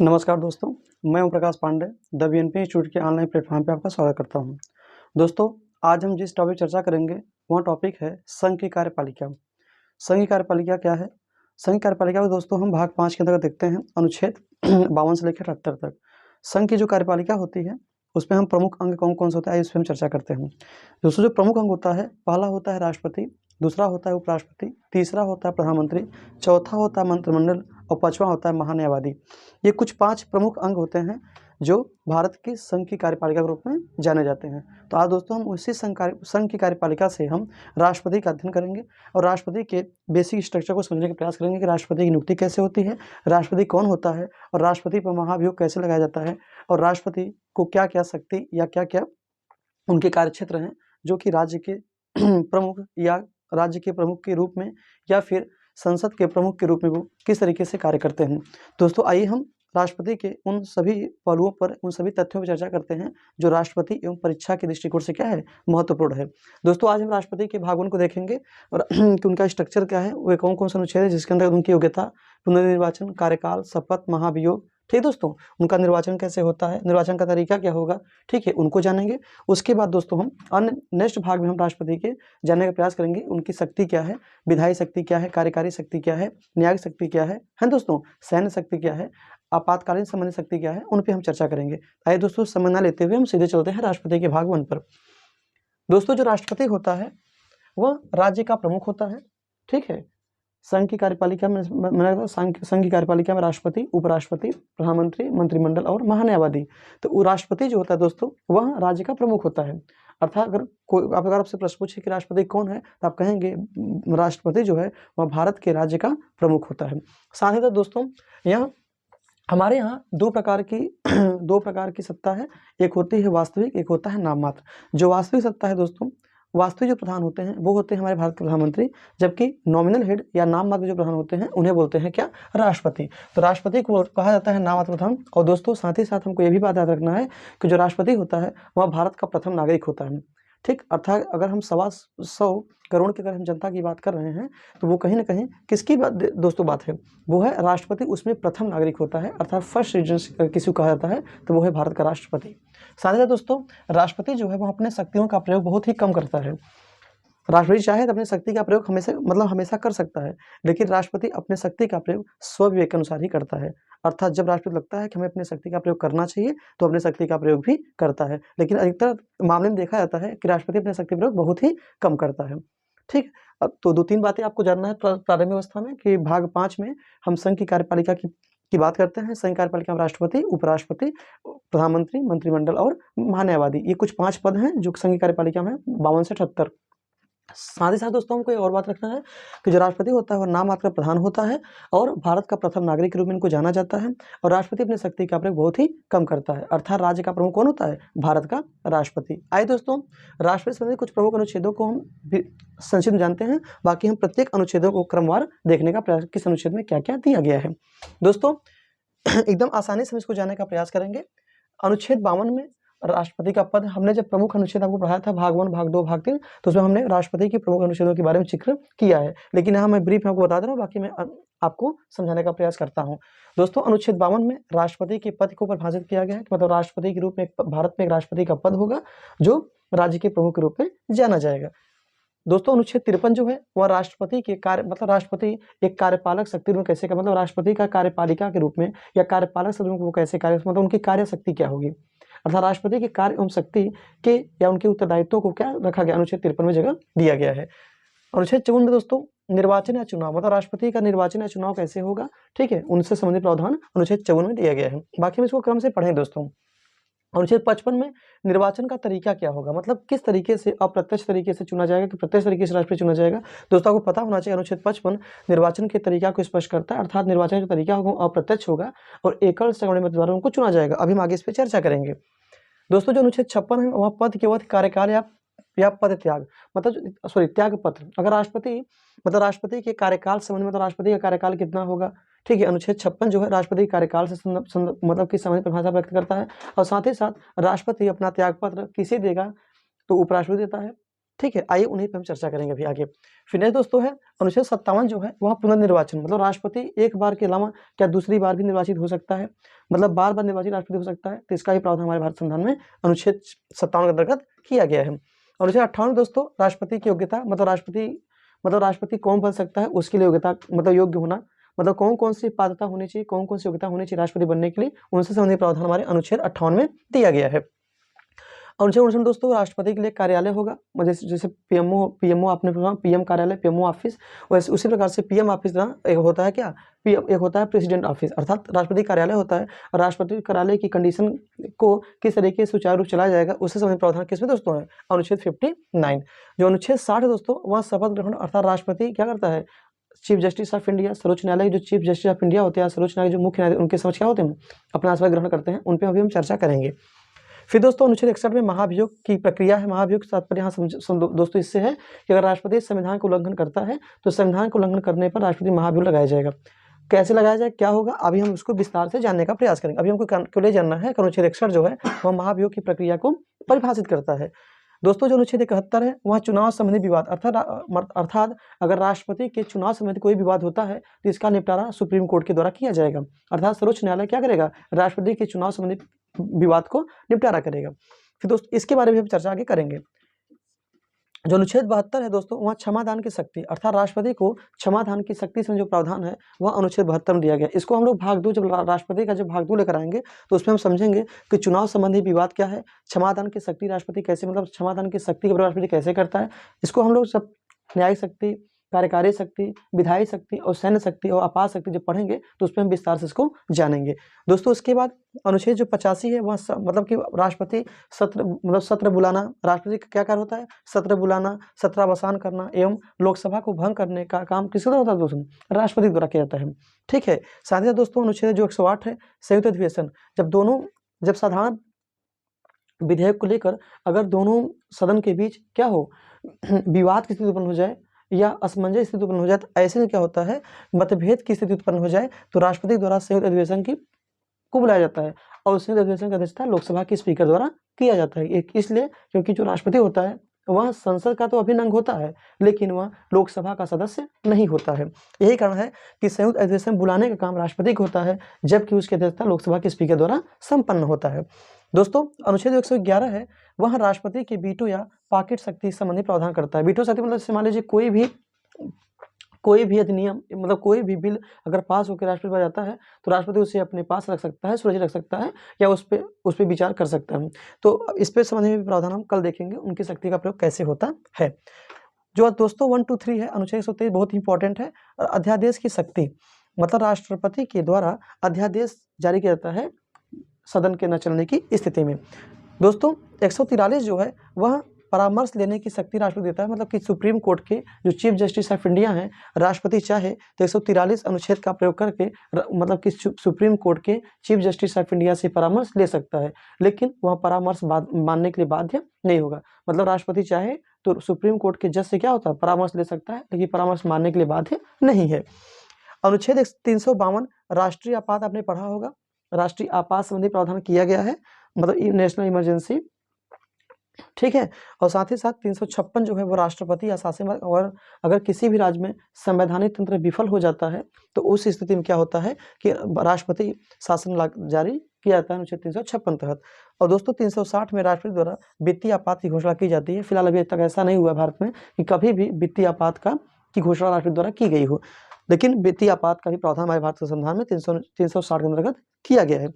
नमस्कार दोस्तों, मैं Om Prakash Pandey the BNP institute के ऑनलाइन प्लेटफॉर्म पे आपका स्वागत करता हूं। दोस्तों, आज हम जिस टॉपिक चर्चा करेंगे वह टॉपिक है संघ की कार्यपालिका। संघ की कार्यपालिका क्या है? संघ की कार्यपालिका को दोस्तों हम भाग 5 के अंतर्गत देखते हैं, अनुच्छेद 52 से लेकर 78 तक। संघ की जो कार्यपालिका होती है उसमें हम प्रमुख अंग कौन-कौन से होता है इस पे हम चर्चा करते हैं। दोस्तों, जो प्रमुख अंग होता है, पहला होता है राष्ट्रपति, दूसरा होता है उपराष्ट्रपति, तीसरा होता है प्रधानमंत्री, चौथा होता है मंत्रिमंडल और पाँचवां होता है महान्यायवादी। ये कुछ 5 प्रमुख अंग होते हैं जो भारत की संघ की कार्यपालिका के रूप में जाने जाते हैं। तो आज दोस्तों हम उसी संघ की कार्यपालिका से हम राष्ट्रपति का अध्ययन करेंगे और राष्ट्रपति के बेसिक स्ट्रक्चर को समझने का प्रयास करेंगे कि राष्ट्रपति की नियुक्ति कैसे होती है, राष्ट्रपति कौन होता है और राष्ट्रपति पर महाभियोग कैसे लगाया जाता है और राष्ट्रपति को क्या-क्या शक्ति या क्या-क्या उनके कार्यक्षेत्र हैं जो कि राज्य के प्रमुख या राज्य के प्रमुख के रूप में या फिर संसद के प्रमुख के रूप में वो किस तरीके से कार्य करते हैं। दोस्तों, आइए हम राष्ट्रपति के उन सभी पहलुओं पर, उन सभी तथ्यों पर चर्चा करते हैं जो राष्ट्रपति एवं परीक्षा के दृष्टिकोण से क्या है, महत्वपूर्ण है। दोस्तों, आज हम राष्ट्रपति के भाग 1 को देखेंगे और कि उनका स्ट्रक्चर क्या है, वे कौन-कौन से अनुच्छेद है जिसके अंदर उनकी योग्यता, पुनर्निर्वाचन, कार्यकाल, शपथ, महाभियोग, ठीक दोस्तों, उनका निर्वाचन कैसे होता है, निर्वाचन का तरीका क्या होगा, ठीक है, उनको जानेंगे। उसके बाद दोस्तों हम अन्य नेक्स्ट भाग में हम राष्ट्रपति के जानने का प्रयास करेंगे, उनकी शक्ति क्या है, विधायी शक्ति क्या है, कार्यकारी शक्ति क्या है, न्यायिक शक्ति क्या है दोस्तों, सैन्य शक्ति क्या है, आपातकालीन संबंधी शक्ति क्या है, उन पे हम चर्चा करेंगे। आइए दोस्तों, समय ना लेते हुए हम सीधे चलते हैं राष्ट्रपति के भाग 1 पर। दोस्तों, जो राष्ट्रपति होता है वह राज्य का प्रमुख होता है, ठीक है। संघ की कार्यपालिका में संघ की कार्यपालिका में राष्ट्रपति, उपराष्ट्रपति, प्रधानमंत्री, मंत्रिमंडल और महान्यायवादी। तो राष्ट्रपति जो होता है दोस्तों वह राज्य का प्रमुख होता है। अर्थात अगर आपसे प्रश्न पूछे कि राष्ट्रपति कौन है तो आप कहेंगे राष्ट्रपति जो है वह भारत के राज्य का प्रमुख होता है। साथ ही साथ दोस्तों हमारे यहाँ दो प्रकार की सत्ता है, एक होती है वास्तविक, एक होता है नाम मात्र। जो वास्तविक सत्ता है दोस्तों, वास्तविक जो प्रधान होते हैं वो होते हैं हमारे भारत के प्रधानमंत्री, जबकि नॉमिनल हेड या नाम मात्र जो प्रधान होते हैं उन्हें बोलते हैं क्या, राष्ट्रपति। तो राष्ट्रपति को कहा जाता है नाम मात्र प्रधान। और दोस्तों साथ ही साथ हमको ये भी बात याद रखना है कि जो राष्ट्रपति होता है वह भारत का प्रथम नागरिक होता है, ठीक। अर्थात अगर हम 125 करोड़ की अगर हम जनता की बात कर रहे हैं तो वो कहीं ना कहीं किसकी बात दोस्तों बात है, वो है राष्ट्रपति, उसमें प्रथम नागरिक होता है, अर्थात फर्स्ट सिटीजन किसी को कहा जाता है तो वो है भारत का राष्ट्रपति। साथ ही साथ दोस्तों राष्ट्रपति जो है वो अपने शक्तियों का प्रयोग बहुत ही कम करता है। राष्ट्रपति चाहे तो अपनी शक्ति का प्रयोग हमेशा कर सकता है, लेकिन राष्ट्रपति अपने शक्ति का प्रयोग स्वविवेक के अनुसार ही करता है। अर्थात जब राष्ट्रपति लगता है कि हमें अपनी शक्ति का प्रयोग करना चाहिए तो अपनी शक्ति का प्रयोग भी करता है, लेकिन अधिकतर मामले में देखा जाता है कि राष्ट्रपति अपनी शक्ति प्रयोग बहुत ही कम करता है, ठीक। अब तो 2-3 बातें आपको जानना है प्रारंभिक अवस्था में कि भाग 5 में हम संघ की कार्यपालिका की बात करते हैं। संघ कार्यपालिका में राष्ट्रपति, उपराष्ट्रपति, प्रधानमंत्री, मंत्रिमंडल और महान्यायवादी, ये कुछ 5 पद हैं जो संघ की कार्यपालिका में 52 से 78। साथ ही साथ दोस्तों हमको एक और बात रखना है कि जो राष्ट्रपति होता है वह नाम मात्र प्रधान होता है और भारत का प्रथम नागरिक के रूप में इनको जाना जाता है। और राष्ट्रपति अपनी शक्ति का प्रयोग बहुत ही कम करता है, अर्थात राज्य का प्रमुख कौन होता है, भारत का राष्ट्रपति। आइए दोस्तों राष्ट्रपति से संबंधित कुछ प्रमुख अनुच्छेदों को हम संक्षिप्त में जानते हैं, बाकी हम प्रत्येक अनुच्छेदों को क्रमवार देखने का प्रयास, किस अनुच्छेद में क्या क्या दिया गया है। दोस्तों एकदम आसानी से हम इसको जानने का प्रयास करेंगे। अनुच्छेद 52 में राष्ट्रपति का पद, हमने जब प्रमुख अनुच्छेद आपको पढ़ाया था भाग 1, भाग 2, भाग 3, तो उसमें हमने राष्ट्रपति के प्रमुख अनुच्छेदों के बारे में जिक्र किया है, लेकिन यहाँ मैं ब्रीफ में आपको बता दे रहा हूँ, बाकी मैं आपको समझाने का प्रयास करता हूँ। दोस्तों अनुच्छेद 52 में राष्ट्रपति के पद को परिभाषित किया गया है, मतलब राष्ट्रपति के रूप में भारत में एक राष्ट्रपति का पद होगा जो राज्य के प्रमुख के रूप में जाना जाएगा। दोस्तों अनुच्छेद 53 जो है वह राष्ट्रपति के कार्य, मतलब राष्ट्रपति एक कार्यपालक शक्ति में कैसे, मतलब राष्ट्रपति का कार्यपालिका के रूप में या कार्यपालक शक्ति में वो कैसे कार्य, मतलब उनकी कार्य शक्ति क्या होगी, अर्थात राष्ट्रपति के कार्य एवं शक्ति के या उनके उत्तरदायित्वों को क्या रखा गया, अनुच्छेद 53 में जगह दिया गया है। अनुच्छेद 54 में दोस्तों निर्वाचन या चुनाव, मतलब राष्ट्रपति का निर्वाचन या चुनाव कैसे होगा, ठीक है, उनसे संबंधित प्रावधान अनुच्छेद 54 में दिया गया है। बाकी हम इसको क्रम से पढ़ें दोस्तों। अनुच्छेद 55 में निर्वाचन का तरीका क्या होगा, मतलब किस तरीके से, अप्रत्यक्ष तरीके से चुना जाएगा कि प्रत्यक्ष तरीके से राष्ट्रपति चुना जाएगा। दोस्तों आपको पता होना चाहिए अनुच्छेद 55 निर्वाचन के तरीका को स्पष्ट करता है, अर्थात निर्वाचन का तरीका होगा अप्रत्यक्ष होगा और एकल संगठित द्वारा उनको चुना जाएगा। अभी हम आगे इस पर चर्चा करेंगे। दोस्तों जो अनुच्छेद 56 है वह पद के वध, कार्यकाल या पद त्याग, मतलब त्याग पत्र, अगर राष्ट्रपति के कार्यकाल संबंध में, तो राष्ट्रपति का कार्यकाल कितना होगा, ठीक है। अनुच्छेद 56 जो है राष्ट्रपति कार्यकाल से मतलब किस समय परिभाषा व्यक्त करता है। और साथ ही साथ राष्ट्रपति अपना त्याग पत्र किसे देगा, तो उपराष्ट्रपति देता है, ठीक है, आइए उन्हीं पर हम चर्चा करेंगे अभी आगे। फिर नेक्स्ट दोस्तों है अनुच्छेद 57 जो है वह पुनर्निर्वाचन, मतलब राष्ट्रपति एक बार के अलावा क्या दूसरी बार भी निर्वाचित हो सकता है, मतलब बार बार निर्वाचित राष्ट्रपति हो सकता है, तो इसका भी प्रावधान हमारे भारत संविधान में अनुच्छेद 57 के अंतर्गत किया गया है। अनुच्छेद 58 दोस्तों राष्ट्रपति की योग्यता, मतलब राष्ट्रपति कौन बन सकता है उसके लिए योग्यता, मतलब योग्य होना, मतलब कौन कौन सी पात्रता होनी चाहिए, कौन कौन सी योग्यता होनी चाहिए राष्ट्रपति बनने के लिए, उनसे संबंधित प्रावधान हमारे अनुच्छेद 58 में दिया गया है। अनुच्छेद 59 दोस्तों राष्ट्रपति के लिए कार्यालय होगा, जैसे पीएमओ आपने सुना, पीएम कार्यालय, पीएमओ ऑफिस, वैसे उसी प्रकार से पीएम ऑफिस ना एक होता है क्या, एक होता है प्रेसिडेंट ऑफिस, अर्थात राष्ट्रपति कार्यालय होता है। और राष्ट्रपति कार्यालय की कंडीशन को किस तरीके से सुचारू रूप चलाया जाएगा उससे संबंधित प्रावधान किसमें दोस्तों है, अनुच्छेद 59। जो अनुच्छेद 60 है दोस्तों वह शपथ ग्रहण, अर्थात राष्ट्रपति क्या करता है, चीफ जस्टिस ऑफ इंडिया, सर्वोच्च न्यायालय के जो चीफ जस्टिस ऑफ इंडिया होते हैं, सर्वोच्च न्यायालय जो मुख्य न्यायाधीश उनके समक्ष क्या होते हैं, अपना शपथ ग्रहण करते हैं, उन पर अभी हम चर्चा करेंगे। फिर दोस्तों अनुच्छेद 61 में महाभियोग की प्रक्रिया है। महाभियोग का तात्पर्य यहाँ दोस्तों इससे है कि अगर राष्ट्रपति संविधान को उल्लंघन करता है तो संविधान को उल्लंघन करने पर राष्ट्रपति महाभियोग लगाया जाएगा। कैसे लगाया जाए, क्या होगा, अभी हम उसको विस्तार से जानने का प्रयास करेंगे। अभी हमको केवल जानना है कि अनुच्छेद 61 जो है वह महाभियोग की प्रक्रिया को परिभाषित करता है। दोस्तों जो अनुच्छेद 71 है वह चुनाव संबंधी विवाद, अर्थात अगर राष्ट्रपति के चुनाव संबंधी कोई विवाद होता है तो इसका निपटारा सुप्रीम कोर्ट के द्वारा किया जाएगा, अर्थात सर्वोच्च न्यायालय क्या करेगा, राष्ट्रपति के चुनाव संबंधी विवाद को निपटारा करेगा। फिर दोस्तों इसके बारे में हम चर्चा आगे करेंगे। जो अनुच्छेद 72 है दोस्तों वहाँ क्षमादान की शक्ति, अर्थात राष्ट्रपति को क्षमादान की शक्ति से जो प्रावधान है वह अनुच्छेद 72 में दिया गया। इसको हम लोग भाग 2, जब राष्ट्रपति का जब भाग 2 लेकर आएंगे तो उसमें हम समझेंगे कि चुनाव संबंधी विवाद क्या है, क्षमादान की शक्ति राष्ट्रपति कैसे, मतलब क्षमादान की शक्ति का राष्ट्रपति कैसे करता है। इसको हम लोग सब न्यायिक शक्ति, कार्यकारी शक्ति, विधायी शक्ति और सैन्य शक्ति और आपात शक्ति जब पढ़ेंगे तो उसमें हम विस्तार से इसको जानेंगे। दोस्तों उसके बाद अनुच्छेद जो 85 है वह मतलब कि राष्ट्रपति सत्र बुलाना, राष्ट्रपति का क्या कार्य होता है, सत्र बुलाना, सत्रावसान करना एवं लोकसभा को भंग करने का काम किसके द्वारा होता है दोस्तों, राष्ट्रपति द्वारा किया जाता है। ठीक है, साथ ही दोस्तों अनुच्छेद जो 108 है संयुक्त अधिवेशन, जब साधारण विधेयक को लेकर अगर दोनों सदन के बीच क्या हो, विवाद की स्थिति उत्पन्न हो जाए या असमंजस स्थिति उत्पन्न हो जाए, तो ऐसे में क्या होता है, मतभेद की स्थिति उत्पन्न हो जाए तो राष्ट्रपति द्वारा संयुक्त अधिवेशन को बुलाया जाता है और संयुक्त अधिवेशन की अध्यक्षता लोकसभा के स्पीकर द्वारा किया जाता है। इसलिए क्योंकि जो राष्ट्रपति होता है वह संसद का तो अभिन्न अंग होता है लेकिन वह लोकसभा का सदस्य नहीं होता है। यही कारण है कि संयुक्त अधिवेशन बुलाने का काम राष्ट्रपति को होता है जबकि उसकी अध्यक्षता लोकसभा के स्पीकर द्वारा संपन्न होता है। दोस्तों अनुच्छेद 111 है वह राष्ट्रपति की वीटो या पॉकेट शक्ति संबंधी प्रावधान करता है। वीटो शक्ति मतलब मान लीजिए कोई भी अधिनियम, मतलब कोई भी बिल अगर पास होकर राष्ट्रपति पास जाता है तो राष्ट्रपति उसे अपने पास रख सकता है, सुरक्षित रख सकता है या उस पर विचार कर सकता है। तो इस पे संबंधी में प्रावधान हम कल देखेंगे, उनकी शक्ति का प्रयोग कैसे होता है। जो दोस्तों 1, 2, 3 है अनुच्छेद 123 बहुत इंपॉर्टेंट है। अध्यादेश की शक्ति, मतलब राष्ट्रपति के द्वारा अध्यादेश जारी किया जाता है सदन के न चलने की स्थिति में। दोस्तों 143 जो है वह परामर्श लेने की शक्ति राष्ट्रपति देता है, मतलब कि सुप्रीम कोर्ट के जो चीफ जस्टिस ऑफ इंडिया हैं, राष्ट्रपति चाहे तो 143 अनुच्छेद का प्रयोग करके मतलब कि सुप्रीम कोर्ट के चीफ जस्टिस ऑफ इंडिया से परामर्श ले सकता है, लेकिन वह परामर्श मानने के लिए बाध्य नहीं होगा। मतलब राष्ट्रपति चाहे तो सुप्रीम कोर्ट के जज से क्या होता है, परामर्श ले सकता है, लेकिन परामर्श मानने के लिए बाध्य नहीं है। अनुच्छेद 352 राष्ट्रीय आपात आपने पढ़ा होगा, राष्ट्रीय आपात संबंधी प्रावधान किया गया है, मतलब नेशनल इमरजेंसी। ठीक है, और साथ ही साथ 356 जो है वो राष्ट्रपति या शासन, और अगर किसी भी राज्य में संवैधानिक तंत्र विफल हो जाता है तो उस स्थिति में क्या होता है कि राष्ट्रपति शासन जारी किया जाता है अनुच्छेद 356 तहत। और दोस्तों 360 में राष्ट्रपति द्वारा वित्तीय आपात की घोषणा की जाती है। फिलहाल अभी तक ऐसा नहीं हुआ भारत में कि कभी भी वित्तीय आपात की घोषणा राष्ट्रपति द्वारा की गई हो, लेकिन वित्तीय आपात का भी प्रावधान हमारे भारत संविधान में 360 के अंतर्गत किया गया है।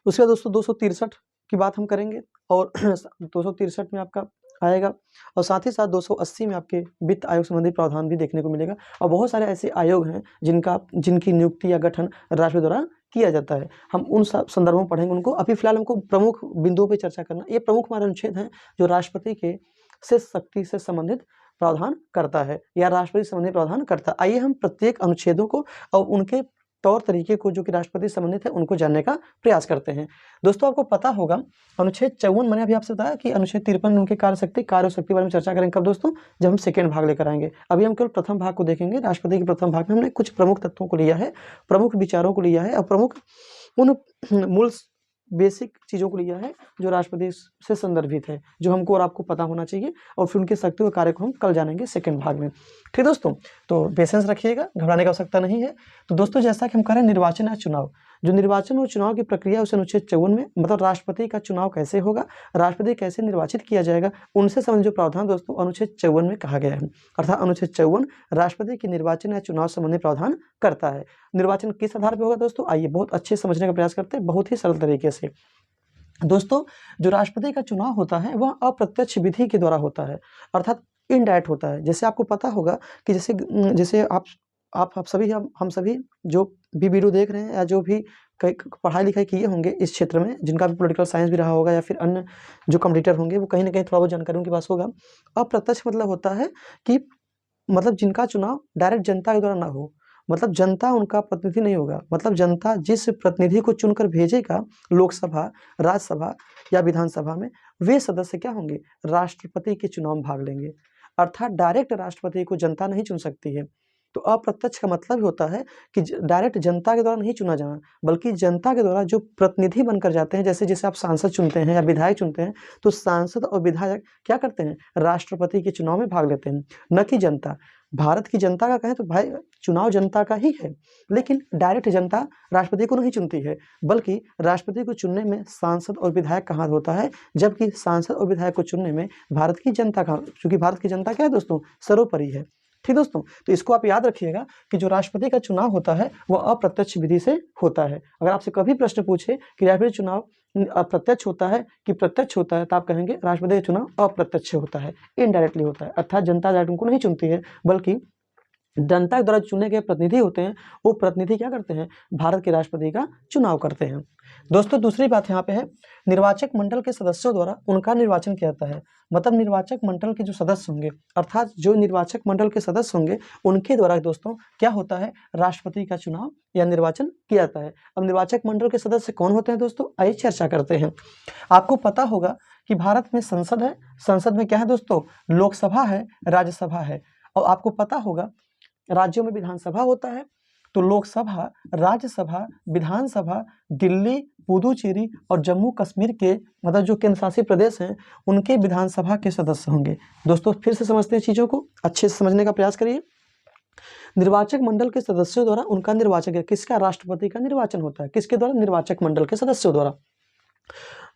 उसके बाद दोस्तों 263 की बात हम करेंगे और 263 में आपका आएगा, और साथ ही साथ 280 में आपके वित्त आयोग संबंधी प्रावधान भी देखने को मिलेगा। और बहुत सारे ऐसे आयोग हैं जिनकी नियुक्ति या गठन राष्ट्रपति द्वारा किया जाता है। हम उन संदर्भों में पढ़ेंगे उनको। अभी फिलहाल हमको प्रमुख बिंदुओं पर चर्चा करना। ये प्रमुख हमारे अनुच्छेद हैं जो राष्ट्रपति के से शक्ति से संबंधित प्रावधान करता है या राष्ट्रपति संबंधी प्रावधान करता है। आइए हम प्रत्येक अनुच्छेदों को और उनके तौर तरीके को जो कि राष्ट्रपति संबंधित है उनको जानने का प्रयास करते हैं। दोस्तों आपको पता होगा अनुच्छेद 54 मैंने अभी आपसे बताया कि अनुच्छेद 53 उनके कार्य शक्ति बारे में चर्चा करेंगे कब दोस्तों, जब हम सेकेंड भाग लेकर आएंगे। अभी हम केवल प्रथम भाग को देखेंगे। राष्ट्रपति के प्रथम भाग में हमने कुछ प्रमुख तत्वों को लिया है, प्रमुख विचारों को लिया है और प्रमुख उन मूल बेसिक चीज़ों को लिया है जो राष्ट्रपति से संदर्भित है, जो हमको और आपको पता होना चाहिए, और फिर उनकी शक्तियों के कार्य को हम कल जानेंगे सेकंड भाग में। ठीक दोस्तों, तो पेशेंस रखिएगा, घबराने की आवश्यकता नहीं है। तो दोस्तों जैसा कि हम कह रहे हैं निर्वाचन या चुनाव, जो निर्वाचन और चुनाव की प्रक्रिया उसे अनुच्छेद 54 में, मतलब राष्ट्रपति का चुनाव कैसे होगा, राष्ट्रपति कैसे निर्वाचित किया जाएगा, उनसे संबंधित जो प्रावधान दोस्तों अनुच्छेद 54 में कहा गया है। अर्थात अनुच्छेद 54 राष्ट्रपति की निर्वाचन या चुनाव संबंधी प्रावधान करता है। निर्वाचन किस आधार पर होगा दोस्तों, आइए बहुत अच्छे समझने का प्रयास करते हैं, बहुत ही सरल तरीके से। दोस्तों जो राष्ट्रपति का चुनाव होता है वह अप्रत्यक्ष विधि के द्वारा होता है, अर्थात इनडायरेक्ट होता है। जैसे आपको पता होगा कि जैसे आप सभी हम सभी जो भी वीडियो देख रहे हैं या जो भी पढ़ाई लिखाई किए होंगे इस क्षेत्र में, जिनका भी पॉलिटिकल साइंस भी रहा होगा या फिर अन्य जो कॉम्पिटिटर होंगे, वो कहीं ना कहीं थोड़ा बहुत जानकारी उनके पास होगा। अप्रत्यक्ष मतलब होता है कि मतलब जिनका चुनाव डायरेक्ट जनता के द्वारा ना हो, मतलब जनता उनका प्रतिनिधि नहीं होगा, मतलब जनता जिस प्रतिनिधि को चुनकर भेजेगा लोकसभा, राज्यसभा या विधानसभा में, वे सदस्य क्या होंगे, राष्ट्रपति के चुनाव में भाग लेंगे। अर्थात डायरेक्ट राष्ट्रपति को जनता नहीं चुन सकती है। तो अप्रत्यक्ष का मतलब होता है कि डायरेक्ट जनता के द्वारा नहीं चुना जाना, बल्कि जनता के द्वारा जो प्रतिनिधि बनकर जाते हैं, जैसे जैसे आप सांसद चुनते हैं या विधायक चुनते हैं, तो सांसद और विधायक क्या करते हैं, राष्ट्रपति के चुनाव में भाग लेते हैं, न कि जनता। भारत की जनता का कहें तो भाई चुनाव जनता का ही है, लेकिन डायरेक्ट जनता राष्ट्रपति को नहीं चुनती है, बल्कि राष्ट्रपति को चुनने में सांसद और विधायक का हाथ होता है, जबकि सांसद और विधायक को चुनने में भारत की जनता का, क्योंकि भारत की जनता क्या है दोस्तों, सर्वोपरि है। ठीक दोस्तों, तो इसको आप याद रखिएगा कि जो राष्ट्रपति का चुनाव होता है वह अप्रत्यक्ष विधि से होता है। अगर आपसे कभी प्रश्न पूछे कि राष्ट्रपति चुनाव अप्रत्यक्ष होता है कि प्रत्यक्ष होता है, तो आप कहेंगे राष्ट्रपति का चुनाव अप्रत्यक्ष होता है, इनडायरेक्टली होता है। अर्थात जनता डायरेक्ट उनको नहीं चुनती है, बल्कि जनता के द्वारा चुने गए प्रतिनिधि होते हैं, वो प्रतिनिधि क्या करते हैं, भारत के राष्ट्रपति का चुनाव करते हैं। दोस्तों दूसरी बात यहाँ पे है, निर्वाचक मंडल के सदस्यों द्वारा उनका निर्वाचन किया जाता है। मतलब निर्वाचक मंडल के जो सदस्य होंगे, अर्थात जो निर्वाचक मंडल के सदस्य होंगे, उनके द्वारा दोस्तों क्या होता है, राष्ट्रपति का चुनाव या निर्वाचन किया जाता है। अब निर्वाचक मंडल के सदस्य कौन होते हैं दोस्तों, आइए चर्चा करते हैं। आपको पता होगा कि भारत में संसद है, संसद में क्या है दोस्तों, लोकसभा है, राज्यसभा है, और आपको पता होगा राज्यों में विधानसभा होता है। तो लोकसभा, राज्यसभा, विधानसभा दिल्ली, पुदुचेरी और जम्मू कश्मीर के, मतलब जो केंद्र शासित प्रदेश हैं, उनके विधानसभा के सदस्य होंगे। दोस्तों फिर से समझते हैं चीज़ों को, अच्छे से समझने का प्रयास करिए। निर्वाचक मंडल के सदस्यों द्वारा उनका निर्वाचन, किसका, राष्ट्रपति का निर्वाचन होता है, किसके द्वारा, निर्वाचक मंडल के सदस्यों द्वारा।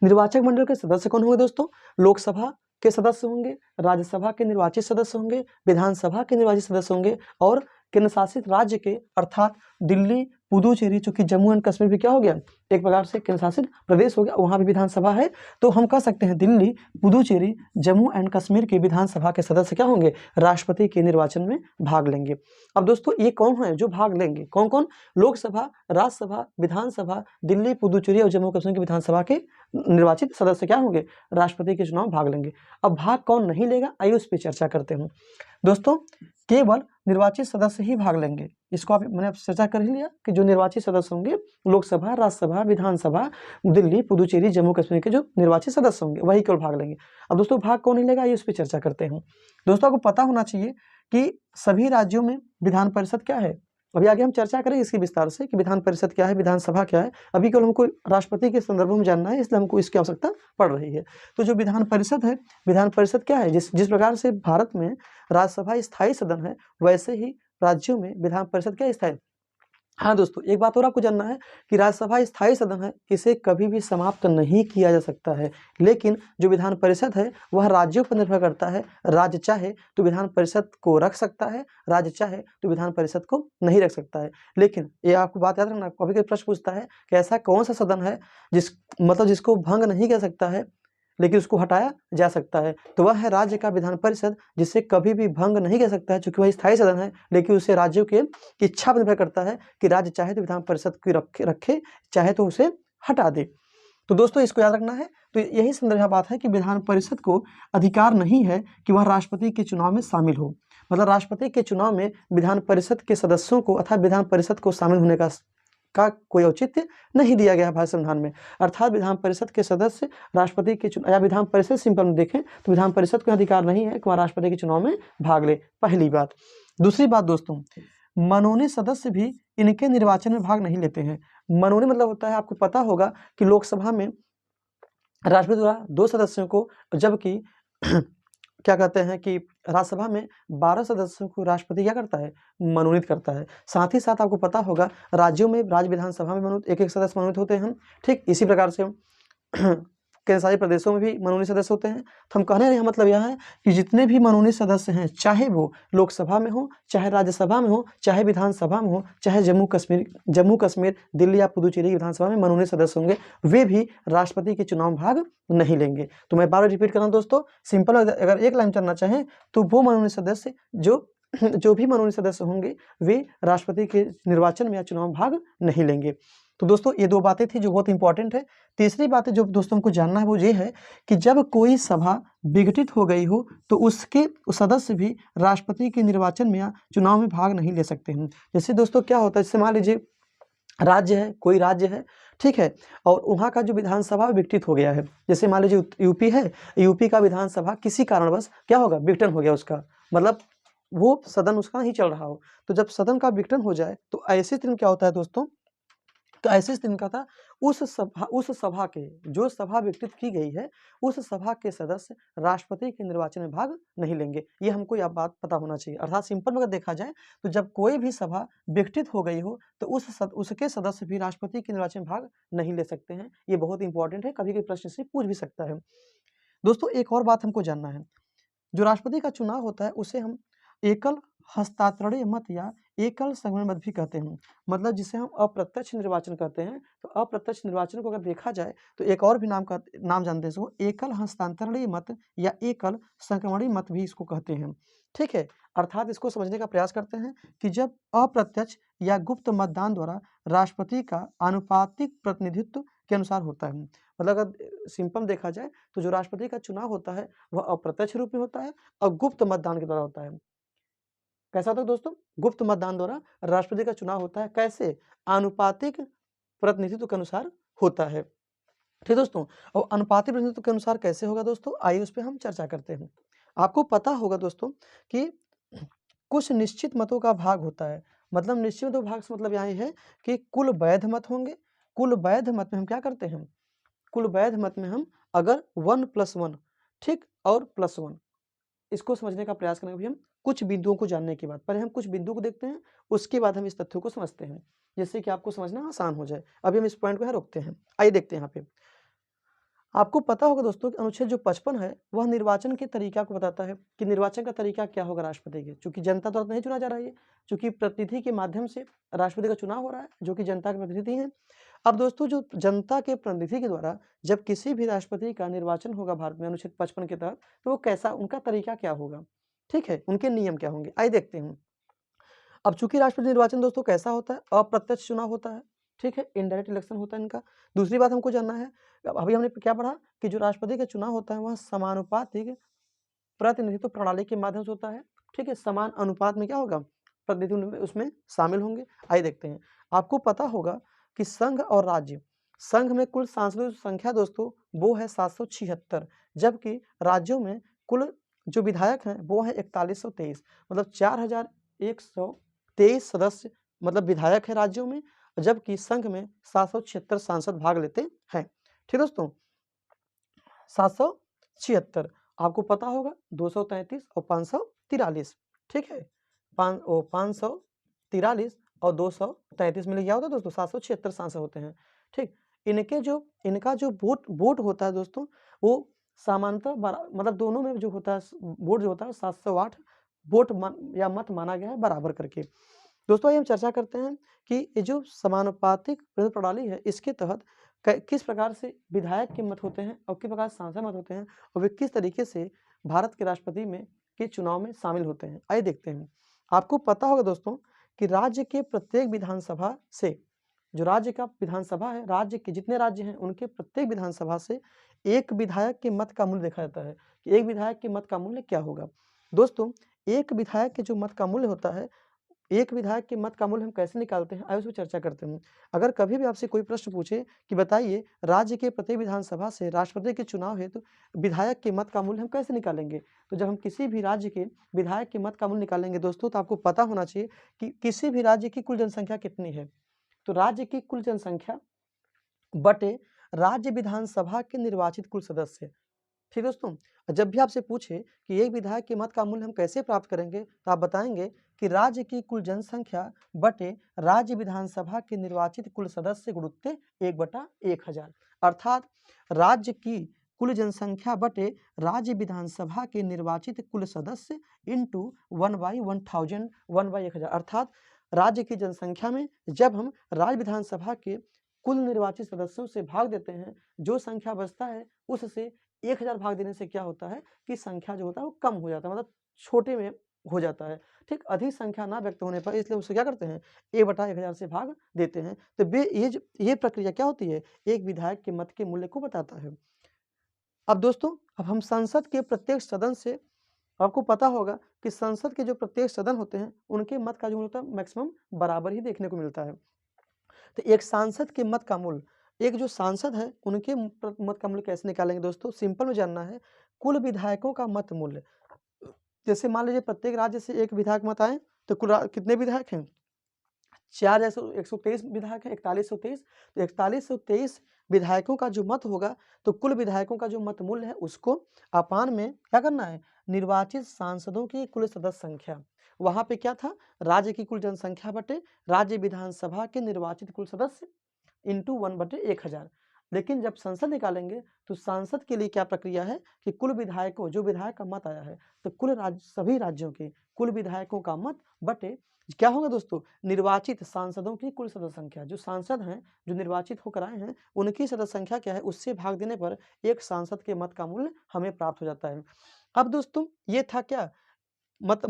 निर्वाचक मंडल के सदस्य कौन होंगे दोस्तों, लोकसभा के सदस्य होंगे, राज्यसभा के निर्वाचित सदस्य होंगे, विधानसभा के निर्वाचित सदस्य होंगे, और केंद्र शासित राज्य के, अर्थात दिल्ली, पुदुचेरी, चूंकि जम्मू एंड कश्मीर भी क्या हो गया, एक प्रकार से केंद्र शासित प्रदेश हो गया, वहां भी विधानसभा है, तो हम कह सकते हैं दिल्ली, पुदुचेरी, जम्मू एंड कश्मीर के विधानसभा के सदस्य क्या होंगे, राष्ट्रपति के निर्वाचन में भाग लेंगे। अब दोस्तों ये कौन है जो भाग लेंगे, कौन कौन, लोकसभा, राज्यसभा, विधानसभा, दिल्ली, पुदुचेरी और जम्मू कश्मीर के विधानसभा के निर्वाचित सदस्य क्या होंगे, राष्ट्रपति के चुनाव भाग लेंगे। अब भाग कौन नहीं लेगा, आइए उस पर चर्चा करते हैं। दोस्तों केवल निर्वाचित सदस्य ही भाग लेंगे, इसको आप मैंने चर्चा कर ही लिया कि जो निर्वाचित सदस्य होंगे, लोकसभा, राज्यसभा, विधानसभा, दिल्ली, पुदुचेरी, जम्मू कश्मीर के जो निर्वाचित सदस्य होंगे वही केवल भाग लेंगे। अब दोस्तों भाग कौन नहीं लेगा, ये उस पर चर्चा करते हैं। दोस्तों आपको पता होना चाहिए कि सभी राज्यों में विधान परिषद क्या है, अभी आगे हम चर्चा करें इसकी विस्तार से कि विधान परिषद क्या है, विधानसभा क्या है। अभी केवल हमको राष्ट्रपति के संदर्भ में जानना है, इसलिए हमको इसकी आवश्यकता पड़ रही है। तो जो विधान परिषद है, विधान परिषद क्या है, जिस प्रकार से भारत में राज्यसभा स्थायी सदन है, वैसे ही राज्यों में विधान परिषद क्या स्थायी। हाँ दोस्तों एक बात और आपको जानना है कि राज्यसभा स्थायी सदन है, इसे कभी भी समाप्त नहीं किया जा सकता है, लेकिन जो विधान परिषद है वह राज्यों पर निर्भर करता है। राज्य चाहे तो विधान परिषद को रख सकता है, राज्य चाहे तो विधान परिषद को नहीं रख सकता है। लेकिन ये आपको बात याद रखना, कभी कोई प्रश्न पूछता है कि ऐसा कौन सा सदन है जिसको भंग नहीं कर सकता है लेकिन उसको हटाया जा सकता है, तो वह है राज्य का विधान परिषद, जिसे कभी भी भंग नहीं कर सकता है, क्योंकि वह स्थायी सदन है, लेकिन उसे राज्यों के इच्छा पर निर्भर करता है कि राज्य चाहे तो विधान परिषद को रखे, चाहे तो उसे हटा दे। तो दोस्तों इसको याद रखना है। तो यही संदर्भ बात है कि विधान परिषद को अधिकार नहीं है कि वह राष्ट्रपति के चुनाव में शामिल हो, मतलब राष्ट्रपति के चुनाव में विधान परिषद के सदस्यों को अर्थात विधान परिषद को शामिल होने का कोई औचित्य नहीं दिया गया भारत संविधान में। अर्थात विधान परिषद के सदस्य राष्ट्रपति के चुनाव या विधान परिषद सिंपल में देखें तो विधान परिषद को अधिकार नहीं है कि वह राष्ट्रपति के चुनाव में भाग ले, पहली बात। दूसरी बात दोस्तों, मनोनीत सदस्य भी इनके निर्वाचन में भाग नहीं लेते हैं। मनोनीत मतलब होता है, आपको पता होगा कि लोकसभा में राष्ट्रपति द्वारा 2 सदस्यों को, जबकि क्या कहते हैं कि राज्यसभा में 12 सदस्यों को राष्ट्रपति क्या करता है, मनोनीत करता है। साथ ही साथ आपको पता होगा राज्यों में, राज्य विधानसभा में मनोनीत एक-एक सदस्य मनोनीत होते हैं। ठीक इसी प्रकार से केंद्र शासित प्रदेशों में भी मनोनीत सदस्य होते हैं। तो हम कहने का मतलब यह है कि जितने भी मनोनीत सदस्य हैं, चाहे वो लोकसभा में हो, चाहे राज्यसभा में हो, चाहे विधानसभा में हो, चाहे जम्मू कश्मीर, दिल्ली या पुदुचेरी की विधानसभा में मनोनीत सदस्य होंगे, वे भी राष्ट्रपति के चुनाव में भाग नहीं लेंगे। तो मैं बार-बार रिपीट कर रहा हूँ दोस्तों, सिंपल अगर एक लाइन चलना चाहें तो वो मनोनीत सदस्य जो भी मनोनीत सदस्य होंगे, वे राष्ट्रपति के निर्वाचन में या चुनाव में भाग नहीं लेंगे। तो दोस्तों ये 2 बातें थी जो बहुत इंपॉर्टेंट है। तीसरी बात जो दोस्तों को जानना है वो ये है कि जब कोई सभा विघटित हो गई हो तो उसके सदस्य भी राष्ट्रपति के निर्वाचन में या चुनाव में भाग नहीं ले सकते हैं। जैसे दोस्तों क्या होता है, जैसे मान लीजिए राज्य है, कोई राज्य है, ठीक है, और वहाँ का जो विधानसभा विघटित हो गया है। जैसे मान लीजिए यूपी है, यूपी का विधानसभा किसी कारणवश क्या होगा, विघटन हो गया उसका, मतलब वो सदन उसका नहीं चल रहा हो। तो जब सदन का विघटन हो जाए तो ऐसे दिन क्या होता है दोस्तों, तो ऐसे दिन का था उस सभा के, जो सभा विघटित की गई है, उस सभा के सदस्य राष्ट्रपति के निर्वाचन में भाग नहीं लेंगे। ये हमको यह बात पता होना चाहिए। अर्थात सिंपल में अगर देखा जाए तो जब कोई भी सभा विघटित हो गई हो तो उसके सदस्य भी राष्ट्रपति के निर्वाचन में भाग नहीं ले सकते हैं। ये बहुत इंपॉर्टेंट है, कभी प्रश्न से पूछ भी सकता है। दोस्तों एक और बात हमको जानना है, जो राष्ट्रपति का चुनाव होता है उसे हम एकल हस्ताक्षरीय मत या एकल संवरण मत भी कहते हैं। मतलब जिसे हम अप्रत्यक्ष निर्वाचन कहते हैं। तो अप्रत्यक्ष निर्वाचन को अगर देखा जाए तो एक और भी नाम जानते हैं इसको, एकल हस्तांतरणीय मत या एकल संक्रमणीय मत भी इसको कहते हैं। ठीक है, अर्थात इसको समझने का प्रयास करते हैं कि जब अप्रत्यक्ष या गुप्त मतदान द्वारा राष्ट्रपति का आनुपातिक प्रतिनिधित्व के अनुसार होता है। मतलब अगर सिंपल देखा जाए तो जो राष्ट्रपति का चुनाव होता है वह अप्रत्यक्ष रूप में होता है और गुप्त मतदान के द्वारा होता है। कैसा होता है दोस्तों, गुप्त मतदान द्वारा राष्ट्रपति का चुनाव होता है। कैसे, आनुपातिक प्रतिनिधित्व के अनुसार होता है। ठीक दोस्तों, और अनुपातिक प्रतिनिधित्व के अनुसार कैसे होगा दोस्तों, आइए उस पर हम चर्चा करते हैं। आपको पता होगा दोस्तों कि कुछ निश्चित मतों का भाग होता है। मतलब निश्चित मतों का भाग से मतलब यहाँ है कि कुल वैध मत होंगे। कुल वैध मत में हम क्या करते हैं, कुल वैध मत में हम अगर 1+1 ठीक और +1, इसको समझने का प्रयास करेंगे। अभी हम कुछ बिंदुओं को जानने के बाद, पहले हम कुछ बिंदुओं को देखते हैं, उसके बाद हम इस तथ्यों को समझते हैं, जिससे कि आपको समझना आसान हो जाए। अभी हम इस पॉइंट को यहाँ रोकते हैं। आइए देखते हैं यहाँ पे। आपको पता होगा दोस्तों कि अनुच्छेद जो 55 है वह निर्वाचन के तरीका को बताता है कि निर्वाचन का तरीका क्या होगा राष्ट्रपति के। चूंकि जनता द्वारा नहीं चुना जा रहा है, चूंकि प्रतिनिधि के माध्यम से राष्ट्रपति का चुनाव हो रहा है, जो कि जनता के प्रतिनिधि हैं। अब दोस्तों जो जनता के प्रतिनिधि के द्वारा जब किसी भी राष्ट्रपति का निर्वाचन होगा भारत में अनुच्छेद 55 के तहत, तो वो कैसा, उनका तरीका क्या होगा, ठीक है, उनके नियम क्या होंगे, आइए देखते हैं। अब चूंकि राष्ट्रपति निर्वाचन दोस्तों कैसा होता है, अप्रत्यक्ष चुनाव होता है, ठीक है, इनडायरेक्ट इलेक्शन होता है इनका। दूसरी बात हमको जानना है, अभी हमने क्या पढ़ा कि जो राष्ट्रपति का चुनाव होता है वह समानुपातिक प्रतिनिधित्व प्रणाली के माध्यम से होता है। ठीक है, समान अनुपात में क्या होगा, प्रतिनिधि उसमें शामिल होंगे। आइए देखते हैं। आपको पता होगा कि संघ और राज्य, संघ में कुल सांसदों की संख्या दोस्तों वो है 776, जबकि राज्यों में कुल जो विधायक हैं वो है 4123, मतलब 4123 सदस्य मतलब विधायक है राज्यों में, जबकि संघ में 776 सांसद भाग लेते हैं। ठीक दोस्तों, 776, आपको पता होगा 233 और 543, ठीक है, 543 और 233 मिले क्या होता है दोस्तों, 776 सांसद होते हैं। ठीक, इनका जो वोट होता है दोस्तों, वो सामान्यतः मतलब दोनों में जो होता है वोट जो होता है 708 वोट या मत माना गया है बराबर करके। दोस्तों हम चर्चा करते हैं कि ये जो समानुपातिक प्रणाली है इसके तहत किस प्रकार से विधायक के मत होते हैं और किस प्रकार सांसद मत होते हैं और वे किस तरीके से भारत के राष्ट्रपति में के चुनाव में शामिल होते हैं। आइए देखते हैं। आपको पता होगा दोस्तों कि राज्य के प्रत्येक विधानसभा से, जो राज्य का विधानसभा है, राज्य के जितने राज्य हैं उनके प्रत्येक विधानसभा से एक विधायक के मत का मूल्य देखा जाता है कि एक विधायक के मत का मूल्य क्या होगा। दोस्तों एक विधायक के जो मत का मूल्य होता है एक विधायक के मत का मूल्य हम कैसे निकालते हैं, आइए उस पर चर्चा करते हैं। अगर कभी भी आपसे कोई प्रश्न पूछे कि बताइए राज्य के प्रत्येक विधानसभा से राष्ट्रपति के चुनाव हेतु विधायक के मत का मूल्य हम कैसे निकालेंगे, तो जब हम किसी भी राज्य के विधायक के मत का मूल्य निकालेंगे दोस्तों, तो आपको पता होना चाहिए कि किसी भी राज्य की कुल जनसंख्या कितनी है। तो राज्य की कुल जनसंख्या बटे राज्य विधानसभा के निर्वाचित कुल सदस्य। ठीक है दोस्तों, जब भी आपसे पूछे कि एक विधायक के मत का मूल्य हम कैसे प्राप्त करेंगे, तो आप बताएंगे कि राज्य की कुल जनसंख्या बटे राज्य विधानसभा के निर्वाचित कुल सदस्य गुणुत्ते 1/1000, अर्थात राज्य की कुल जनसंख्या बटे राज्य विधानसभा के निर्वाचित कुल सदस्य इंटू 1/1000, 1/1000, अर्थात राज्य की जनसंख्या में जब हम राज्य विधानसभा के कुल निर्वाचित सदस्यों से भाग देते हैं, जो संख्या बचता है उससे 1000 भाग देने से क्या होता है कि संख्या जो होता है वो कम हो जाता है, मतलब छोटे में हो जाता है। ठीक, अधिक संख्या ना व्यक्त होने पर इसलिए उसे क्या करते हैं, 1/1000 से भाग देते हैं। तो ये प्रक्रिया क्या होती है, एक विधायक के मत के मूल्य को बताता है। अब दोस्तों, अब हम संसद के प्रत्येक सदन से, आपको पता होगा कि संसद के जो प्रत्येक सदन होते हैं उनके मत का जो होता है मैक्सिमम बराबर ही देखने को मिलता है। तो एक सांसद के मत का मूल्य, एक जो सांसद है उनके मत का मूल्य कैसे निकालेंगे दोस्तों, सिंपल में जानना है, कुल विधायकों का मत मूल्य। जैसे मान लीजिए प्रत्येक राज्य से एक विधायक मत आए, तो कितने विधायक हैं, 123 विधायक है, 4123। तो 4123 विधायकों का जो मत होगा, तो कुल विधायकों का जो मत मूल्य है उसको अपान में क्या करना है, निर्वाचित सांसदों की कुल सदस्य संख्या, वहां पे क्या था, राज्य की कुल जनसंख्या बटे राज्य विधानसभा के निर्वाचित कुल सदस्य इंटू 1/1000। लेकिन जब संसद निकालेंगे तो सांसद के लिए क्या प्रक्रिया है कि कुल विधायकों, जो विधायक का मत आया है, तो कुल सभी राज्यों के कुल विधायकों का मत बटे क्या होगा दोस्तों, निर्वाचित सांसदों की कुल सदस्य संख्या, जो सांसद हैं जो निर्वाचित होकर आए हैं उनकी सदस्य संख्या क्या है, उससे भाग देने पर एक सांसद के मत का मूल्य हमें प्राप्त हो जाता है। अब दोस्तों ये था क्या, मत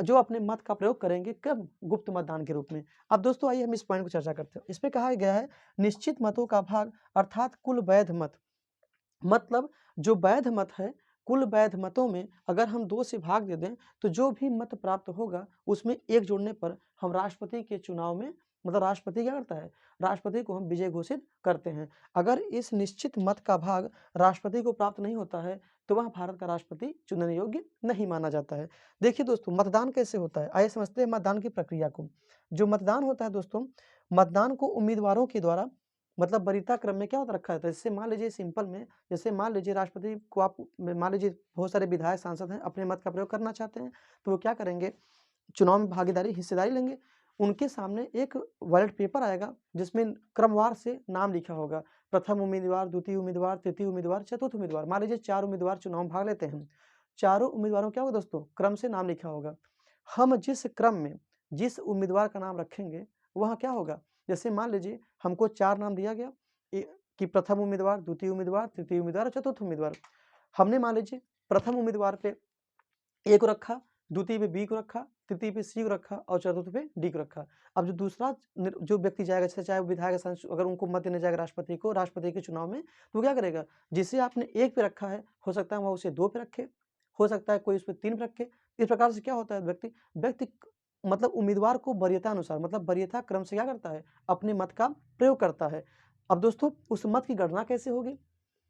जो अपने मत का प्रयोग करेंगे कब, गुप्त मतदान के रूप में। अब दोस्तों आइए हम इस पॉइंट को चर्चा करते हैं। इस पे कहा गया है निश्चित मतों का भाग अर्थात कुल वैध मत, मतलब जो वैध मत है, कुल वैध मतों में अगर हम 2 से भाग दे दें तो जो भी मत प्राप्त होगा उसमें 1 जोड़ने पर हम राष्ट्रपति के चुनाव में, मतलब राष्ट्रपति क्या करता है, राष्ट्रपति को हम विजय घोषित करते हैं। अगर इस निश्चित मत का भाग राष्ट्रपति को प्राप्त नहीं होता है तो वह भारत का राष्ट्रपति चुनने योग्य नहीं माना जाता है। देखिए दोस्तों, मतदान कैसे होता है, आइए समझते हैं मतदान की प्रक्रिया को। जो मतदान होता है दोस्तों, मतदान को उम्मीदवारों के द्वारा, मतलब वरीयता क्रम में क्या होता रखा जाता है, जैसे मान लीजिए सिंपल में, जैसे मान लीजिए राष्ट्रपति को आप, मान लीजिए बहुत सारे विधायक सांसद हैं अपने मत का प्रयोग करना चाहते हैं, तो वो क्या करेंगे, चुनाव में भागीदारी हिस्सेदारी लेंगे। उनके सामने एक बैलेट पेपर आएगा जिसमें क्रमवार से नाम लिखा होगा, प्रथम उम्मीदवार, द्वितीय उम्मीदवार, तृतीय उम्मीदवार, चतुर्थ उम्मीदवार। मान लीजिए 4 उम्मीदवार चुनाव में भाग लेते हैं, चारों उम्मीदवारों क्या होगा दोस्तों, क्रम से नाम लिखा होगा। हम जिस क्रम में जिस उम्मीदवार का नाम रखेंगे वह क्या होगा, जैसे मान लीजिए हमको 4 नाम दिया गया कि प्रथम उम्मीदवार, द्वितीय उम्मीदवार, तृतीय उम्मीदवार और चतुर्थ उम्मीदवार। हमने मान लीजिए प्रथम उम्मीदवार पे ए को रखा, द्वितीय पे बी को रखा, तृतीय पे सी को रखा और चतुर्थ पे डी को रखा। अब जो दूसरा जो व्यक्ति जाएगा, चाहे वो विधायक अगर उनको मत देने जाएगा राष्ट्रपति को, राष्ट्रपति के चुनाव में, तो वो क्या करेगा, जिसे आपने 1 पे रखा है हो सकता है वह उसे 2 पे रखे, हो सकता है कोई उस पे 3 पे रखे। इस प्रकार से क्या होता है, व्यक्ति व्यक्ति मतलब उम्मीदवार को वरीयता अनुसार, मतलब वरीयता क्रम से क्या करता है, अपने मत का प्रयोग करता है। अब दोस्तों उस मत की गणना कैसे होगी,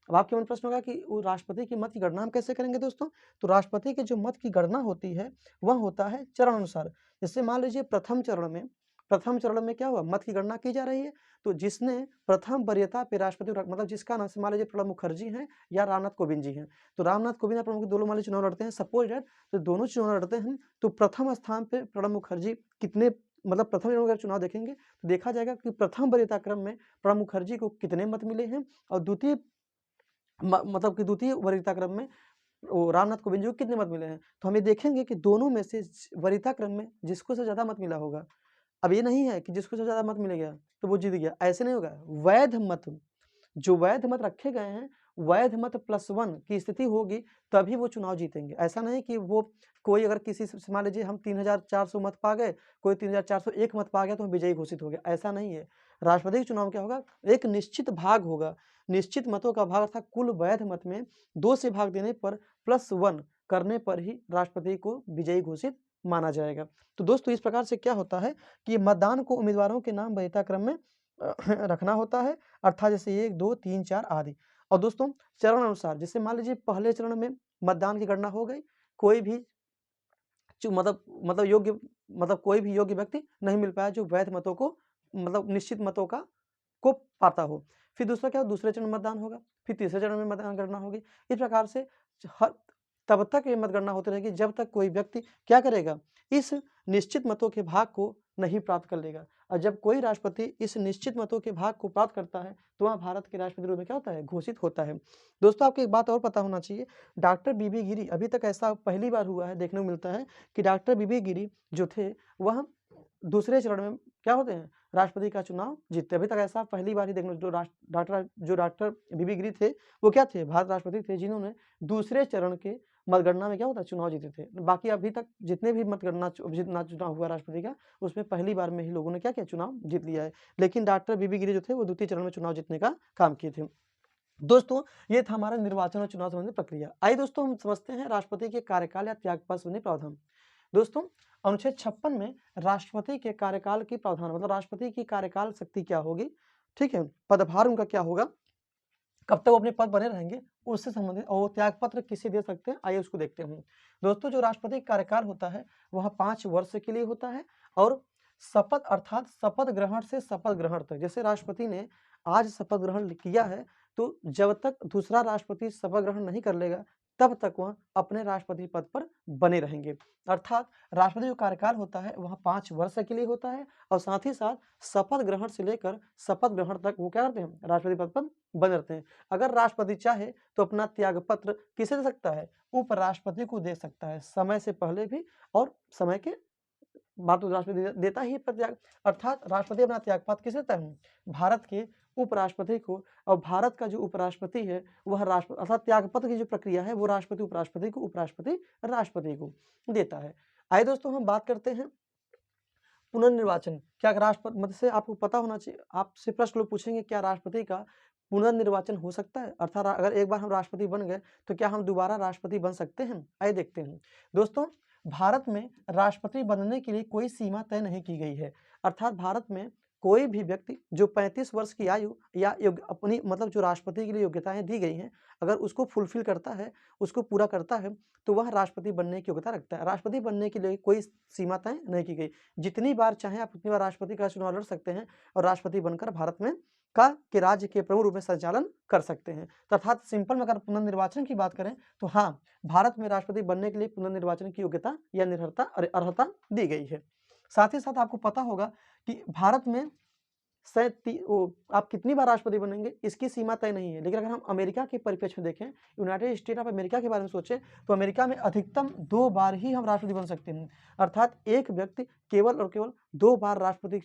अब आपके मन में प्रश्न होगा कि वो राष्ट्रपति की मत की गणना हम कैसे करेंगे दोस्तों? तो राष्ट्रपति के जो मत की गणना होती है, वह होता है चरण अनुसार। जैसे मान लीजिए प्रथम चरण में क्या हुआ, मत की गणना की जा रही है, तो जिसने प्रथम वरीयता पे राष्ट्रपति मतलब जिसका नाम मान लीजिए प्रणब मुखर्जी हैं या रामनाथ कोविंद जी हैं, तो रामनाथ कोविंद और प्रणब मुखर्जी दोनों मान लीजिए चुनाव लड़ते हैं, सपोज दैट, तो दोनों चुनाव लड़ते हैं, तो प्रथम स्थान पे प्रणब मुखर्जी कितने, मतलब प्रथम चरण का चुनाव देखेंगे तो देखा जाएगा कि प्रथम वरीयता क्रम में प्रणब मुखर्जी को कितने मत मिले हैं और द्वितीय मतलब कि द्वितीय वरीयता क्रम में वो रामनाथ कोविंद जी को कितने मत मिले हैं। तो हम ये देखेंगे कि दोनों में से वरीयता क्रम में जिसको सबसे ज़्यादा मत मिला होगा, अब ये नहीं है कि जिसको सबसे ज़्यादा मत मिल गया तो वो जीत गया, ऐसे नहीं होगा। वैध मत, जो वैध मत रखे गए हैं, वैध मत +1 की स्थिति होगी तभी वो चुनाव जीतेंगे। ऐसा नहीं कि वो कोई अगर किसी से मान लीजिए हम 3400 मत पा गए, कोई 3401 मत पा गया तो हम विजयी घोषित हो गया, ऐसा नहीं है। राष्ट्रपति के चुनाव में क्या होगा, एक निश्चित भाग होगा, निश्चित मतों का भाग अर्थात कुल वैध मत में 2 से भाग देने पर +1 करने पर ही राष्ट्रपति को विजयी घोषित माना जाएगा। तो दोस्तों इस प्रकार से क्या होता है कि मतदान को उम्मीदवारों के नाम वरीयता क्रम में रखना होता है, अर्थात जैसे 1, 2, 3, 4 आदि। और दोस्तों चरण अनुसार, जैसे मान लीजिए पहले चरण में मतदान की गणना हो गई, कोई भी मतलब योग्य, मतलब कोई भी योग्य व्यक्ति नहीं मिल पाया जो वैध मतों को, मतलब निश्चित मतों को पाता हो। फिर दूसरा क्या हो, दूसरे चरण में मतदान होगा, फिर तीसरे चरण में मतदान गणना होगी। इस प्रकार से हर तब तक ये मतगणना होती रहेगी जब तक कोई व्यक्ति क्या करेगा, इस निश्चित मतों के भाग को नहीं प्राप्त कर लेगा। और जब कोई राष्ट्रपति इस निश्चित मतों के भाग को प्राप्त करता है तो वह भारत के राष्ट्रपति रूप में क्या होता है, घोषित होता है। दोस्तों आपको एक बात और पता होना चाहिए, डॉक्टर बीबी गिरी, अभी तक ऐसा पहली बार हुआ है, देखने को मिलता है कि डॉक्टर बीबी गिरी जो थे वह दूसरे चरण में क्या होते हैं, राष्ट्रपति का चुनाव जीतते। अभी तक ऐसा पहली बार ही देखने, जो डॉक्टर बीबी गिरी थे वो क्या थे, भारत राष्ट्रपति थे जिन्होंने दूसरे चरण के मतगणना में क्या होता है, चुनाव जीते थे। बाकी अभी तक जितने भी मतगणना जितना चुनाव हुआ राष्ट्रपति का, उसमें पहली बार में ही लोगों ने क्या किया, चुनाव जीत लिया है। लेकिन डॉक्टर बीबी गिरी जो थे वो द्वितीय चरण में चुनाव जीतने का काम किए थे। दोस्तों ये था हमारा निर्वाचन और चुनाव संबंधी प्रक्रिया। आइए दोस्तों हम समझते हैं राष्ट्रपति के कार्यकाल या त्यागपत्र संबंधी प्रावधान। दोस्तों अनुच्छेद 56 में राष्ट्रपति के कार्यकाल की प्रावधान, मतलब राष्ट्रपति की कार्यकाल शक्ति क्या होगी, ठीक है, पदभार उनका क्या होगा, कब तक वो अपने पद बने रहेंगे, उससे संबंधित, और त्याग पत्र किसे दे सकते हैं, आइए उसको देखते हैं। दोस्तों जो राष्ट्रपति का कार्यकाल होता है वह 5 वर्ष के लिए होता है, और शपथ अर्थात शपथ ग्रहण से शपथ ग्रहण तक, जैसे राष्ट्रपति ने आज शपथ ग्रहण किया है तो जब तक दूसरा राष्ट्रपति शपथ ग्रहण नहीं कर लेगा तब तक वह अपने राष्ट्रपति पद पर बने रहेंगे। अर्थात राष्ट्रपति जो कार्यकाल होता है वह 5 वर्ष के लिए होता है, और साथ ही साथ शपथ ग्रहण से लेकर शपथ ग्रहण तक वो क्या करते हैं, राष्ट्रपति पद पर बने रहते हैं। अगर राष्ट्रपति चाहे तो अपना त्याग पत्र किसे दे सकता है, उपराष्ट्रपति को दे सकता है, समय से पहले भी और समय के बाद तो राष्ट्रपति देता ही है त्याग। अर्थात राष्ट्रपति अपना त्यागपत्र किसे देता है, भारत के उपराष्ट्रपति को, और भारत का जो उपराष्ट्रपति है वह राष्ट्रपति, अर्थात त्यागपत्र की जो प्रक्रिया है वो राष्ट्रपति उपराष्ट्रपति को, उपराष्ट्रपति राष्ट्रपति को देता है। आइए दोस्तों हम बात करते हैं पुनर्निर्वाचन। क्या राष्ट्रपति, मतलब से आपको पता होना चाहिए, आपसे प्रश्न लोग पूछेंगे क्या राष्ट्रपति का पुनर्निर्वाचन हो सकता है, अर्थात अगर एक बार हम राष्ट्रपति बन गए तो क्या हम दोबारा राष्ट्रपति बन सकते हैं, आइए देखते हैं। दोस्तों भारत में राष्ट्रपति बनने के लिए कोई सीमा तय नहीं की गई है, अर्थात भारत में कोई भी व्यक्ति जो 35 वर्ष की आयु या अपनी, मतलब जो राष्ट्रपति के लिए योग्यताएं दी गई हैं, अगर उसको फुलफिल करता है, उसको पूरा करता है तो वह राष्ट्रपति बनने की योग्यता रखता है। राष्ट्रपति बनने के लिए कोई सीमा तय नहीं की गई, जितनी बार चाहे आप उतनी बार राष्ट्रपति का चुनाव लड़ सकते हैं और राष्ट्रपति बनकर भारत में के राज्य के प्रमुख रूप में संचालन कर सकते हैं। अर्थात सिंपल में अगर पुनर्निर्वाचन की बात करें तो हाँ, भारत में राष्ट्रपति बनने के लिए पुनर्निर्वाचन की योग्यता या अर्हता दी गई है। साथ ही साथ आपको पता होगा कि भारत में आप कितनी बार राष्ट्रपति बनेंगे इसकी सीमा तय नहीं है, लेकिन अगर हम अमेरिका के परिप्रेक्ष्य में देखें, यूनाइटेड स्टेट ऑफ अमेरिका के बारे में सोचें तो अमेरिका में अधिकतम 2 बार ही हम राष्ट्रपति बन सकते हैं। अर्थात एक व्यक्ति केवल और केवल 2 बार राष्ट्रपति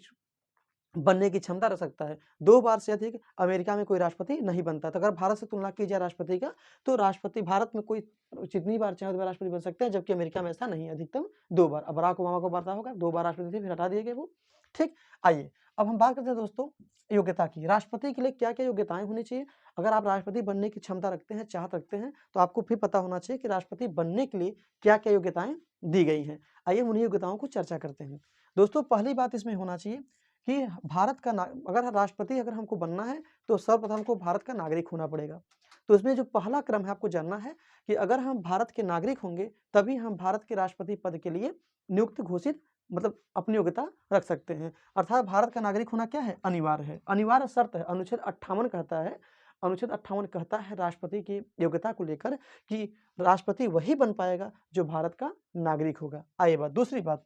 बनने की क्षमता रख सकता है, 2 बार से अधिक अमेरिका में कोई राष्ट्रपति नहीं बनता। तो अगर भारत से तुलना की जाए राष्ट्रपति का, तो राष्ट्रपति भारत में कोई जितनी बार चाहे उतनी बार राष्ट्रपति बन सकते हैं, जबकि अमेरिका में ऐसा नहीं है, अधिकतम 2 बार। अब बराक ओबामा को पता होगा 2 बार राष्ट्रपति थे, फिर हटा दिए गए वो, ठीक। आइए अब हम बात करते हैं दोस्तों योग्यता की। राष्ट्रपति के लिए क्या-क्या योग्यताएं होनी चाहिए। अगर आप राष्ट्रपति बनने की क्षमता रखते हैं, चाहत रखते हैं, तो आपको फिर पता होना चाहिए कि राष्ट्रपति बनने के लिए क्या-क्या योग्यताएं दी गई हैं। आइए उन्हीं योग्यताओं को चर्चा करते हैं। दोस्तों पहली बात इसमें होना चाहिए कि भारत का अगर राष्ट्रपति अगर हमको बनना है तो सर्वप्रथम हमको भारत का नागरिक होना पड़ेगा। तो इसमें जो पहला क्रम है आपको जानना है कि अगर हम भारत के नागरिक होंगे तभी हम भारत के राष्ट्रपति पद के लिए नियुक्त घोषित, मतलब अपनी योग्यता रख सकते हैं। अर्थात भारत का नागरिक होना क्या है, अनिवार्य है, अनिवार्य शर्त है। अनुच्छेद 58 कहता है, अनुच्छेद 58 कहता है राष्ट्रपति की योग्यता को लेकर कि राष्ट्रपति वही बन पाएगा जो भारत का नागरिक होगा। आइए बात दूसरी बात,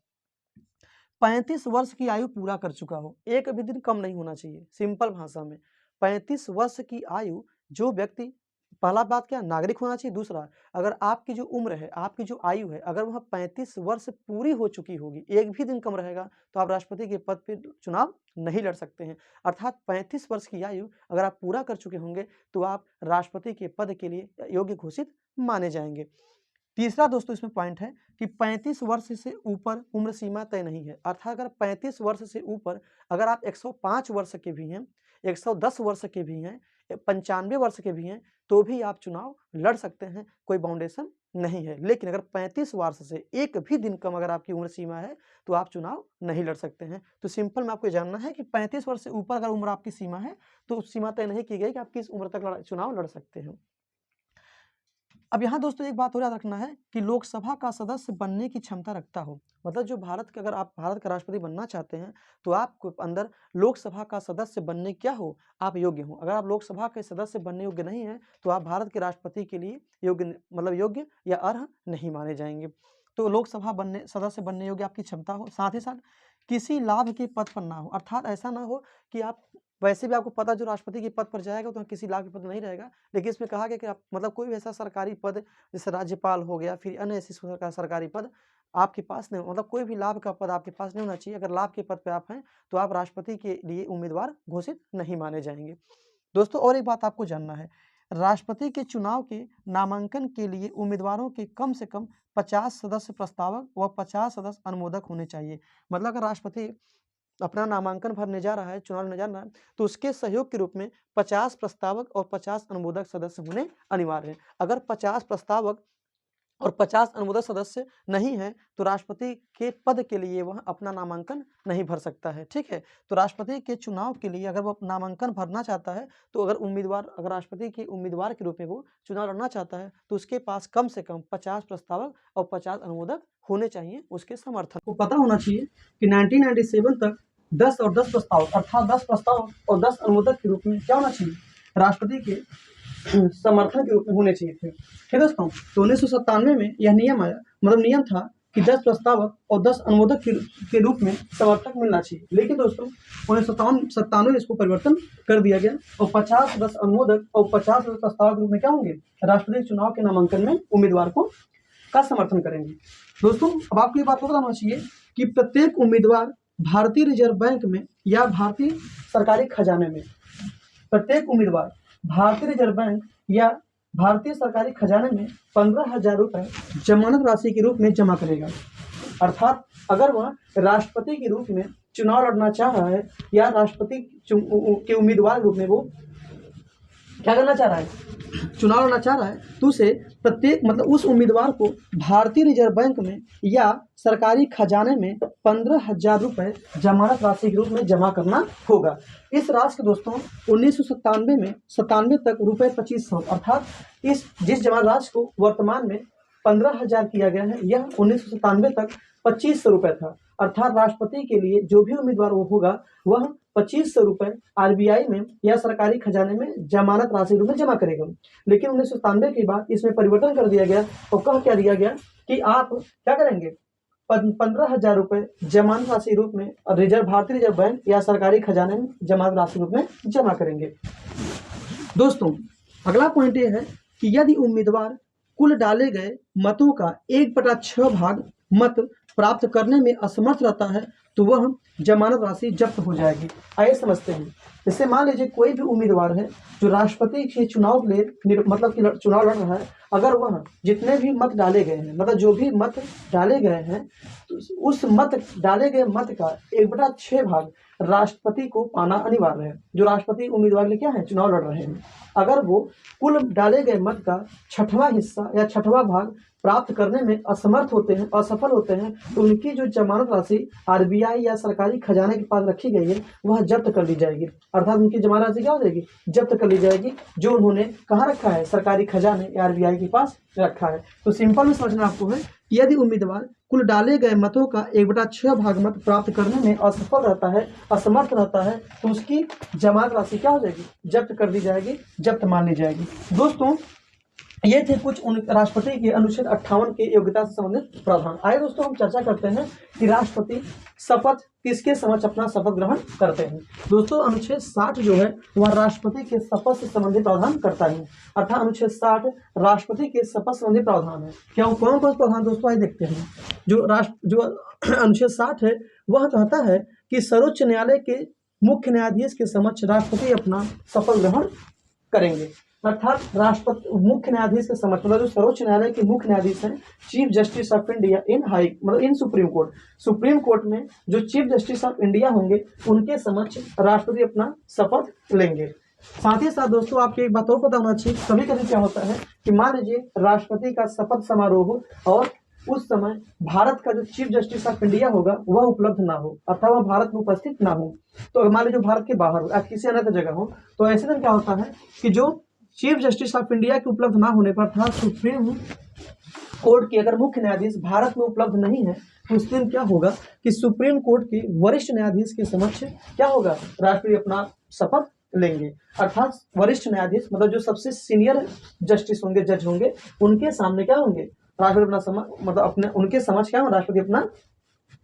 35 वर्ष की आयु पूरा कर चुका हो, एक भी दिन कम नहीं होना चाहिए। सिंपल भाषा में 35 वर्ष की आयु जो व्यक्ति, पहला बात क्या, नागरिक होना चाहिए। दूसरा, अगर आपकी जो उम्र है, आपकी जो आयु है, अगर वह 35 वर्ष पूरी हो चुकी होगी, एक भी दिन कम रहेगा तो आप राष्ट्रपति के पद पे चुनाव नहीं लड़ सकते हैं। अर्थात 35 वर्ष की आयु अगर आप पूरा कर चुके होंगे तो आप राष्ट्रपति के पद के लिए योग्य घोषित माने जाएंगे। तीसरा दोस्तों इसमें पॉइंट है कि 35 वर्ष से ऊपर उम्र सीमा तय नहीं है। अर्थात अगर 35 वर्ष से ऊपर अगर आप 105 वर्ष के भी हैं, 110 वर्ष के भी हैं, 95 वर्ष के भी हैं, तो भी आप चुनाव लड़ सकते हैं, कोई बाउंडेशन नहीं है। लेकिन अगर 35 वर्ष से एक भी दिन कम अगर आपकी उम्र सीमा है तो आप चुनाव नहीं लड़ सकते हैं। तो सिंपल में आपको जानना है कि 35 वर्ष से ऊपर अगर उम्र आपकी सीमा है तो उस सीमा तय नहीं की गई कि आप किस उम्र तक चुनाव लड़ सकते हैं। अब यहाँ दोस्तों एक बात और याद रखना है कि लोकसभा का सदस्य बनने की क्षमता रखता हो, मतलब जो भारत के, अगर आप भारत का राष्ट्रपति बनना चाहते हैं तो आपको अंदर लोकसभा का सदस्य बनने क्या हो, आप योग्य हो। अगर आप लोकसभा के सदस्य बनने योग्य नहीं है तो आप भारत के राष्ट्रपति के लिए योग्य या अर्ह नहीं माने जाएंगे। तो लोकसभा सदस्य बनने योग्य आपकी क्षमता हो, साथ ही साथ किसी लाभ के पद पर ना हो, अर्थात ऐसा ना हो कि आप वैसे भी आपको पता जो राष्ट्रपति के पद पर जाएगा तो किसी लाभ के पद नहीं रहेगा, लेकिन इसमें कहा गया कि आप मतलब कोई भी ऐसा सरकारी पद जैसे राज्यपाल हो गया, फिर अन्य ऐसे सरकारी पद आपके पास नहीं, मतलब कोई भी लाभ का पद आपके पास नहीं होना चाहिए। अगर लाभ के पद पे आप हैं तो आप राष्ट्रपति के लिए उम्मीदवार घोषित नहीं माने जाएंगे। दोस्तों और एक बात आपको जानना है, राष्ट्रपति के चुनाव के नामांकन के लिए उम्मीदवारों के कम से कम 50 सदस्य प्रस्तावक व 50 सदस्य अनुमोदक होने चाहिए। मतलब अगर राष्ट्रपति अपना नामांकन भरने जा रहा है, चुनाव लड़ने जा रहा है, तो उसके सहयोग के रूप में 50 प्रस्तावक और 50 अनुमोदक सदस्य होने अनिवार्य हैं। अगर 50 प्रस्तावक और 50 अनुमोदक सदस्य नहीं है तो राष्ट्रपति के पद के लिए वह अपना नामांकन नहीं भर सकता है। ठीक है, तो राष्ट्रपति के चुनाव के लिए अगर वो नामांकन भरना चाहता है तो अगर राष्ट्रपति के उम्मीदवार के रूप में वो चुनाव लड़ना चाहता है तो उसके पास कम से कम 50 प्रस्तावक और 50 अनुमोदक होने चाहिए उसके समर्थन। को पता होना चाहिए कि 1997 तक 10 और 10 प्रस्तावक, अर्थात 10 प्रस्तावक और 10 अनुमोदक के रूप में क्या होना चाहिए, राष्ट्रपति के समर्थन के रूप में होने चाहिए थे। ठीक दोस्तों, तो 1997 में यह नियम आया, मतलब नियम था कि 10 प्रस्तावक और 10 अनुमोदक के रूप में समर्थक मिलना चाहिए। लेकिन दोस्तों 1997 में इसको परिवर्तन कर दिया गया और 50 10 अनुमोदक और 50 प्रस्तावक के रूप में क्या होंगे, राष्ट्रपति चुनाव के नामांकन में उम्मीदवार को का समर्थन करेंगे। दोस्तों अब आपको ये बात पता होना चाहिए कि प्रत्येक उम्मीदवार भारतीय रिजर्व बैंक में या भारतीय सरकारी खजाने में, प्रत्येक उम्मीदवार भारतीय रिजर्व बैंक या भारतीय सरकारी खजाने में 15,000 रुपए जमानत राशि के रूप में जमा करेगा। अर्थात अगर वह राष्ट्रपति के रूप में चुनाव लड़ना चाह रहा है या राष्ट्रपति के उम्मीदवार के रूप में वो क्या करना चाह रहा है, चुनाव लड़ना चाह रहा है, तो उसे प्रत्येक मतलब उस उम्मीदवार को भारतीय रिजर्व बैंक में या सरकारी खजाने में 15,000 रुपए जमानत राशि के रूप में जमा करना होगा। इस राशि को दोस्तों 1997 में 97 तक रुपए 2500, अर्थात जिस जमानत राशि को वर्तमान में 15,000 किया गया है, यह 1997 तक 2500 रुपए था। अर्थात राष्ट्रपति के लिए जो भी उम्मीदवार वो होगा वह 2500 रुपए आरबीआई में या सरकारी खजाने में जमानत राशि के रूप में जमा करेगा। लेकिन 1997 के बाद इसमें परिवर्तन कर दिया गया और कह क्या दिया गया कि आप क्या करेंगे, 15,000 रुपए जमानत राशि के रूप में भारतीय रिजर्व बैंक या सरकारी खजाने में जमानत राशि के रूप में जमा करेंगे। दोस्तों अगला पॉइंट ये है कि यदि उम्मीदवार कुल डाले गए मतों का 1/6 भाग मत प्राप्त करने में असमर्थ रहता है तो वह जमानत राशि जब्त हो जाएगी। आइए समझते हैं। जैसे मान लीजिए कोई भी उम्मीदवार है जो राष्ट्रपति के चुनाव मतलब कि चुनाव लड़ रहा है, अगर वह जितने भी मत डाले गए हैं, मतलब जो भी मत डाले गए हैं, तो उस डाले गए मत का 1/6 भाग राष्ट्रपति को पाना अनिवार्य है। जो राष्ट्रपति उम्मीदवार के लिए क्या है, चुनाव लड़ रहे हैं, अगर वो कुल डाले गए मत का 6वां हिस्सा या 6वां भाग प्राप्त करने में असमर्थ होते हैं, असफल होते हैं, तो उनकी जो जमानत राशि आरबीआई या सरकारी खजाने के पास रखी गई है वह जब्त कर ली जाएगी। अर्थात उनकी जमानत राशि क्या हो जाएगी, जब्त कर ली जाएगी, जो उन्होंने कहाँ रखा है, सरकारी खजाने या आरबीआई के पास रखा है। तो सिंपल में समझना आपको है कि यदि उम्मीदवार कुल डाले गए मतों का 1/6 भाग मत प्राप्त करने में असफल रहता है, असमर्थ रहता है, तो उसकी जमानत राशि क्या हो जाएगी, जब्त कर दी जाएगी, जब्त मान ली जाएगी। दोस्तों ये थे कुछ राष्ट्रपति के अनुच्छेद 58 के योग्यता से संबंधित प्रावधान। आइए दोस्तों हम चर्चा करते हैं कि राष्ट्रपति शपथ किसके समक्ष अपना शपथ ग्रहण करते हैं। दोस्तों अनुच्छेद 60 जो है वह राष्ट्रपति के शपथ से संबंधित प्रावधान करता है। अर्थात अनुच्छेद 60 राष्ट्रपति के शपथ संबंधी प्रावधान है। क्या कौन कौन प्रावधान दोस्तों आइए देखते हैं। जो अनुच्छेद 60 है वह कहता है कि सर्वोच्च न्यायालय के मुख्य न्यायाधीश के समक्ष राष्ट्रपति अपना शपथ ग्रहण करेंगे। अर्थात राष्ट्रपति मुख्य न्यायाधीश के समक्ष, मतलब जो सर्वोच्च न्यायालय के मुख्य न्यायाधीश हैं, chief justice of India in supreme court में जो चीफ जस्टिस ऑफ इंडिया होंगे उनके समक्ष राष्ट्रपति अपना शपथ लेंगे। साथ ही साथ दोस्तों आपको एक बात और पता होना चाहिए, कभी कभी क्या होता है कि मान लीजिए राष्ट्रपति का शपथ समारोह हो और उस समय भारत का जो चीफ जस्टिस ऑफ इंडिया होगा वह उपलब्ध ना हो अथवा वह भारत में उपस्थित ना हो, तो मान लीजिए भारत के बाहर हो या किसी अन्य जगह हो, तो ऐसे में क्या होता है कि जो चीफ जस्टिस ऑफ इंडिया के उपलब्ध ना होने पर अर्थात सुप्रीम कोर्ट के अगर मुख्य न्यायाधीश भारत में उपलब्ध नहीं है, तो उस दिन क्या होगा कि सुप्रीम कोर्ट के वरिष्ठ न्यायाधीश के समक्ष क्या होगा, राष्ट्रपति अपना शपथ लेंगे। अर्थात वरिष्ठ न्यायाधीश मतलब जो सबसे सीनियर जस्टिस होंगे, जज होंगे, उनके सामने क्या होंगे, राष्ट्रपति अपना मतलब अपने उनके समक्ष क्या राष्ट्रपति अपना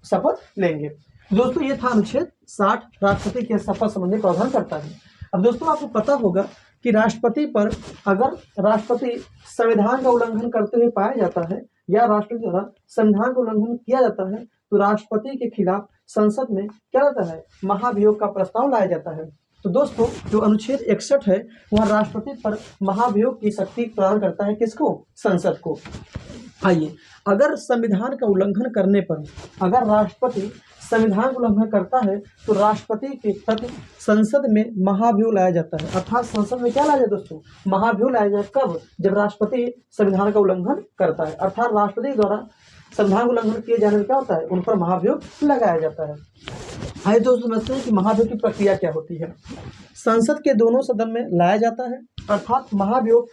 शपथ लेंगे। दोस्तों ये था अनुच्छेद 60 राष्ट्रपति के शपथ संबंधी प्रावधान करता है। अब दोस्तों आपको पता होगा कि राष्ट्रपति पर अगर राष्ट्रपति संविधान का उल्लंघन करते हुए पाया जाता है या राष्ट्रपति द्वारा संविधान का उल्लंघन किया जाता है, तो राष्ट्रपति के खिलाफ संसद में क्या रहता है, महाभियोग का प्रस्ताव लाया जाता है। तो दोस्तों जो अनुच्छेद 61 है वह राष्ट्रपति पर महाभियोग की शक्ति प्रदान करता है, किसको, संसद को। आइए, अगर संविधान का उल्लंघन करने पर अगर राष्ट्रपति संविधान का उल्लंघन करता है तो राष्ट्रपति के प्रति संसद में महाभियोग लाया जाता है। अर्थात संसद में क्या लाया जाए दोस्तों, महाभियोग लाया जाए। कब, जब राष्ट्रपति संविधान का उल्लंघन करता है, अर्थात राष्ट्रपति द्वारा संविधान का उल्लंघन किए जाने में क्या होता है, उन पर महाभियोग लगाया जाता है। आइए दोस्तों समझते हैं कि महाभियोग की प्रक्रिया क्या होती है। संसद के दोनों सदन में लाया जाता है, अर्थात महाभियोग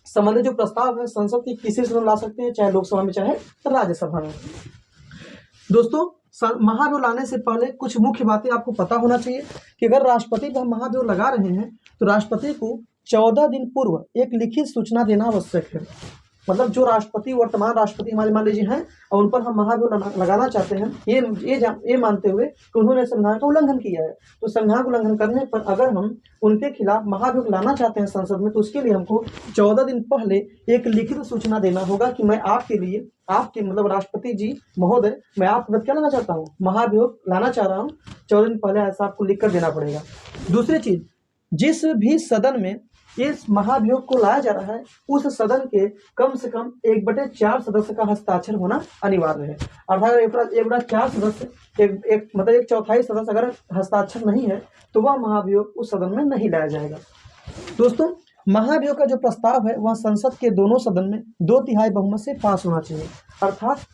संबंधित जो प्रस्ताव है संसद की किसी सदन में ला सकते हैं, चाहे लोकसभा में चाहे राज्यसभा में। दोस्तों महाभियोग लाने से पहले कुछ मुख्य बातें आपको पता होना चाहिए कि अगर राष्ट्रपति पर महाभियोग लगा रहे हैं तो राष्ट्रपति को 14 दिन पूर्व एक लिखित सूचना देना आवश्यक है। मतलब जो राष्ट्रपति, वर्तमान राष्ट्रपति हमारे मान लीजिए हैं और उन पर हम महाभियोग लगाना चाहते हैं, ये मानते हुए कि उन्होंने संविधान का उल्लंघन किया है, तो संविधान का उल्लंघन करने पर अगर हम उनके खिलाफ महाभियोग लाना चाहते हैं संसद में, तो उसके लिए हमको 14 दिन पहले एक लिखित सूचना देना होगा कि मैं आपके लिए, आपके मतलब राष्ट्रपति जी महोदय, मैं आपके क्या लाना चाहता हूँ, महाभियोग लाना चाह रहा हूँ। 14 दिन पहले ऐसा आपको लिख कर देना पड़ेगा। दूसरी चीज, जिस भी सदन में इस महाभियोग को लाया जा रहा है उस सदन के कम से कम 1/4 सदस्य का हस्ताक्षर होना अनिवार्य है। अर्थात 1/4 सदस्य मतलब 1/4 सदस्य अगर हस्ताक्षर नहीं है तो वह महाभियोग उस सदन में नहीं लाया जाएगा। दोस्तों महाभियोग का जो प्रस्ताव है वह संसद के दोनों सदन में 2/3 बहुमत से पास होना चाहिए। अर्थात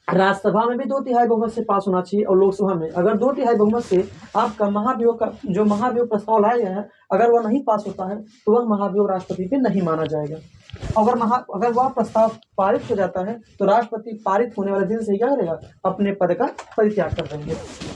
राज्यसभा में भी 2/3 बहुमत से पास होना चाहिए और लोकसभा में अगर 2/3 बहुमत से आपका महाभियोग का जो महाभियोग प्रस्ताव लाया गया है अगर वह नहीं पास होता है तो वह महाभियोग राष्ट्रपति पे नहीं माना जाएगा। अगर वह प्रस्ताव पारित हो जाता है तो राष्ट्रपति पारित होने वाले दिन से क्या करेगा, अपने पद का परित्याग कर देंगे।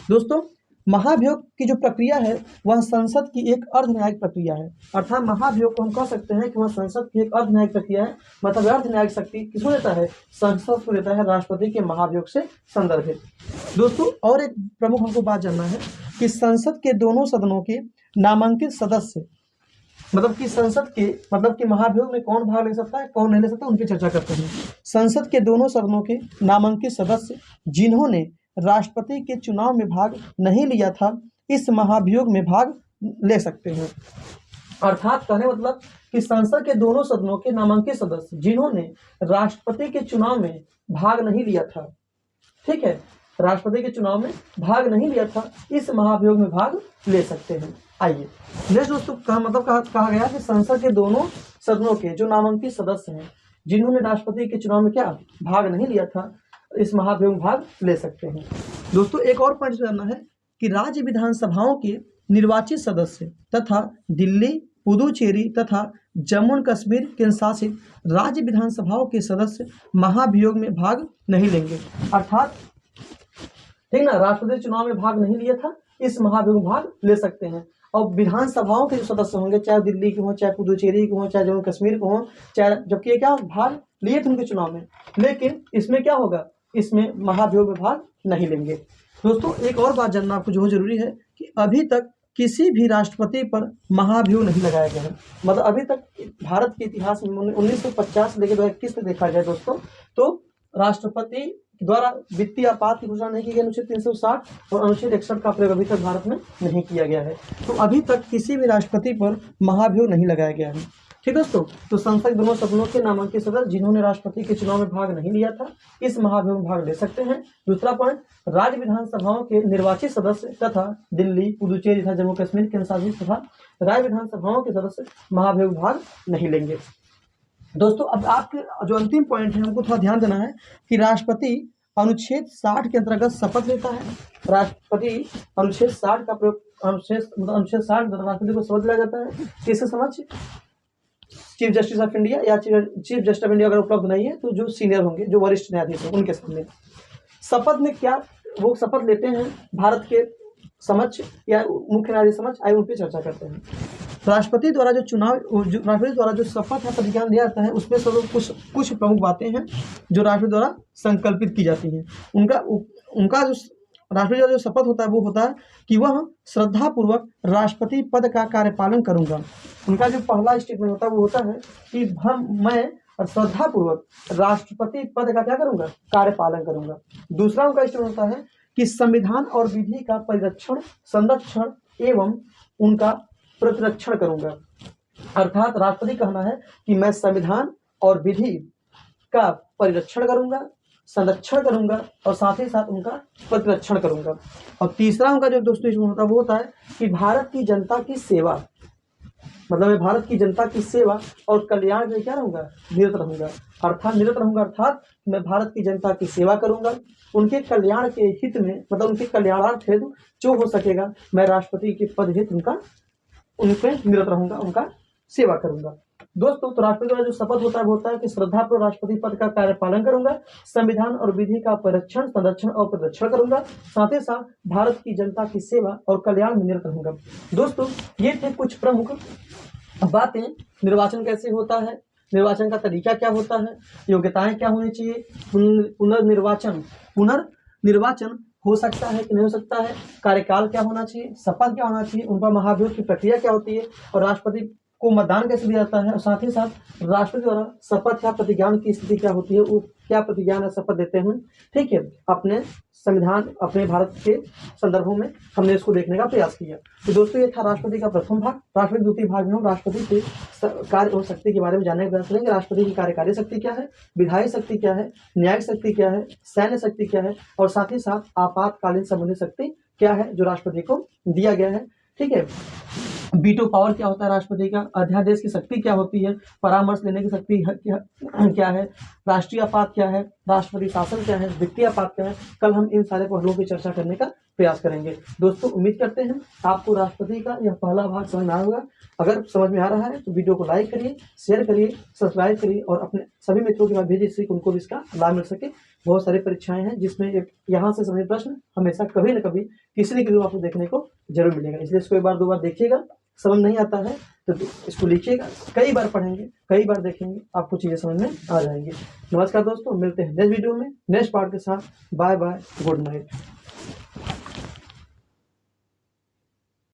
दोस्तों महाभियोग की जो प्रक्रिया है वह संसद की एक अर्धन्यायिक प्रक्रिया है। अर्थात महाभियोग को हम कह सकते हैं कि वह संसद की एक अर्धन्यायिक प्रक्रिया है। मतलब अर्धन्यायिक शक्ति किसको देता है, संसद को देता है, राष्ट्रपति के महाभियोग से संदर्भित। दोस्तों और एक प्रमुख हमको बात जानना है कि संसद के दोनों सदनों के नामांकित सदस्य मतलब कि संसद के मतलब कि महाभियोग में कौन भाग ले सकता है, कौन नहीं ले सकता, उनकी चर्चा करते हैं। संसद के दोनों सदनों के नामांकित सदस्य जिन्होंने राष्ट्रपति के चुनाव में भाग नहीं लिया था इस महाभियोग में भाग ले सकते हैं। अर्थात कहने मतलब कि संसद के दोनों सदनों के नामांकित सदस्य जिन्होंने राष्ट्रपति के चुनाव में भाग नहीं लिया था, ठीक है, राष्ट्रपति के चुनाव में भाग नहीं लिया था, इस महाभियोग में भाग ले सकते हैं। आइए नेक्स्ट दोस्तों कहा गया कि संसद के दोनों सदनों के जो नामांकित सदस्य हैं जिन्होंने राष्ट्रपति के चुनाव में क्या भाग नहीं लिया था इस महाभियोग में भाग ले सकते हैं। दोस्तों एक और पॉइंट जानना है कि राज्य विधानसभाओं के निर्वाचित सदस्य तथा दिल्ली, पुदुचेरी तथा जम्मू और कश्मीर केंद्र शासित राज्य विधानसभाओं के सदस्य महाभियोग में भाग नहीं लेंगे। अर्थात ठीक ना, राष्ट्रपति चुनाव में भाग नहीं लिया था, इस महाभियोग में भाग ले सकते हैं। और विधानसभाओं के जो सदस्य होंगे, चाहे दिल्ली के हों, चाहे पुदुचेरी के हों, चाहे जम्मू कश्मीर के हों, चाहे जबकि क्या भाग लिए थे उनके चुनाव में, लेकिन इसमें क्या होगा, इसमें महाभियोग में भाग नहीं लेंगे। दोस्तों एक और बात जानना आपको जो जरूरी है कि अभी तक किसी भी राष्ट्रपति पर महाभियोग नहीं लगाया गया है। मतलब अभी तक भारत के इतिहास में 1950 से लेकर 2021 तक देखा जाए दोस्तों, तो राष्ट्रपति द्वारा वित्तीय आपात की घोषणा नहीं की गई अनुच्छेद 360 और अनुच्छेद 61 का प्रयोग अभी तक भारत में नहीं किया गया है। तो अभी तक किसी भी राष्ट्रपति पर महाभियोग नहीं लगाया गया है। ठीक दोस्तों, तो संसद के दोनों सदनों के नामांकित सदस्य जिन्होंने राष्ट्रपति के चुनाव में भाग नहीं लिया था इस महाभियोग में भाग ले सकते हैं। दूसरा पॉइंट, राज्य विधानसभाओं के निर्वाचित सदस्य तथा दिल्ली, पुदुचेरी तथा जम्मू कश्मीर केंद्र शासित तथा राज्य विधानसभाओं के सदस्य महाभियोग में भाग नहीं लेंगे। दोस्तों, अब आपके जो अंतिम पॉइंट है हमको थोड़ा ध्यान देना है कि राष्ट्रपति अनुच्छेद 60 के अंतर्गत शपथ लेता है। राष्ट्रपति अनुच्छेद 60 का प्रयोग अनुच्छेद 60 राष्ट्रपति को शपथ लिया जाता है किसके समक्ष? चीफ जस्टिस ऑफ इंडिया या चीफ जस्टिस ऑफ इंडिया अगर उपलब्ध नहीं है तो जो सीनियर होंगे, जो वरिष्ठ न्यायाधीश हैं उनके सामने। शपथ में क्या वो शपथ लेते हैं भारत के समक्ष या मुख्य न्यायाधीश समक्ष, आइए उन पर चर्चा करते हैं। राष्ट्रपति द्वारा जो शपथ है प्रतिज्ञा दिया जाता है उसमें सब कुछ प्रमुख बातें हैं जो राष्ट्रपति द्वारा संकल्पित की जाती हैं। उनका जो राष्ट्रपति का जो शपथ होता है वो होता है कि वह श्रद्धापूर्वक राष्ट्रपति पद का कार्यपालन करूंगा। उनका जो पहला स्टेटमेंट होता है वो होता है कि मैं श्रद्धापूर्वक राष्ट्रपति पद का क्या करूंगा? कार्यपालन करूंगा। दूसरा उनका स्टेटमेंट होता है कि संविधान और विधि का परिरक्षण, संरक्षण एवं उनका प्रतिरक्षण करूंगा। अर्थात राष्ट्रपति कहना है कि मैं संविधान और विधि का परिरक्षण करूंगा, संरक्षण करूंगा और साथ ही साथ उनका प्रतिरक्षण करूंगा। और तीसरा उनका जो दोस्तों होता है वो होता है कि भारत की जनता की सेवा, मतलब मैं भारत की जनता की सेवा और कल्याण में क्या रहूंगा? निरत रहूंगा। अर्थात मैं भारत की जनता की सेवा करूंगा, उनके कल्याण के हित में, मतलब उनके कल्याणार्थ हेतु जो हो सकेगा मैं राष्ट्रपति के पद हित उन पे निरत रहूंगा, उनका सेवा करूंगा। दोस्तों, तो राष्ट्रपति का जो शपथ होता है वो होता है कि श्रद्धापूर्वक राष्ट्रपति पद का कार्यपालन करूंगा, संविधान और विधि का परिरक्षण, संरक्षण और प्रतिरक्षण करूंगा, साथ ही साथ भारत की जनता की सेवा और कल्याण में निरत रहूंगा। दोस्तों, ये थे कुछ प्रमुख बातें। निर्वाचन कैसे होता है, निर्वाचन का तरीका क्या होता है, योग्यताएं क्या होनी चाहिए, पुनर्निर्वाचन हो सकता है कि नहीं हो सकता है, कार्यकाल क्या होना चाहिए, शपथ क्या होना चाहिए, उन पर महाभियोग की प्रक्रिया क्या होती है और राष्ट्रपति को मतदान कैसे दिया जाता है, और साथ ही साथ राष्ट्रपति द्वारा शपथ या प्रतिज्ञान की स्थिति क्या होती है, वो क्या प्रतिज्ञान या शपथ देते हैं। ठीक है, अपने संविधान, अपने भारत के संदर्भों में हमने इसको देखने का प्रयास किया। तो दोस्तों, ये था राष्ट्रपति का प्रथम भाग। राष्ट्रपति द्वितीय भाग में हम राष्ट्रपति के कार्य और शक्ति के बारे में जानने का प्रयास करेंगे। राष्ट्रपति की कार्यकारी शक्ति क्या है, विधायी शक्ति क्या है, न्यायिक शक्ति क्या है, सैन्य शक्ति क्या है और साथ ही साथ आपातकालीन संबंधी शक्ति क्या है जो राष्ट्रपति को दिया गया है। ठीक है, वीटो पावर क्या होता है राष्ट्रपति का, अध्यादेश की शक्ति क्या होती है, परामर्श लेने की शक्ति क्या है, राष्ट्रीय आपात क्या है, राष्ट्रपति शासन क्या है, वित्तीय आपात क्या है। कल हम इन सारे पहलुओं की चर्चा करने का प्रयास करेंगे। दोस्तों, उम्मीद करते हैं आपको राष्ट्रपति का यह पहला भाग समझ में आया होगा। अगर समझ में आ रहा है तो वीडियो को लाइक करिए, शेयर करिए, सब्सक्राइब करिए और अपने सभी मित्रों के पास भेजिए जिससे उनको भी इसका लाभ मिल सके। बहुत सारी परीक्षाएं हैं जिसमें यहाँ से संबंधित प्रश्न हमेशा कभी न कभी किसी न किसी आपको देखने को जरूर मिलेगा, इसलिए इसको एक बार दो बार देखिएगा। समझ नहीं आता है तो इसको लिखिएगा, कई बार पढ़ेंगे, कई बार देखेंगे, आपको चीजें समझ में आ जाएंगी। नमस्कार दोस्तों, मिलते हैं नेक्स्ट वीडियो में नेक्स्ट पार्ट के साथ। Bye bye, good night.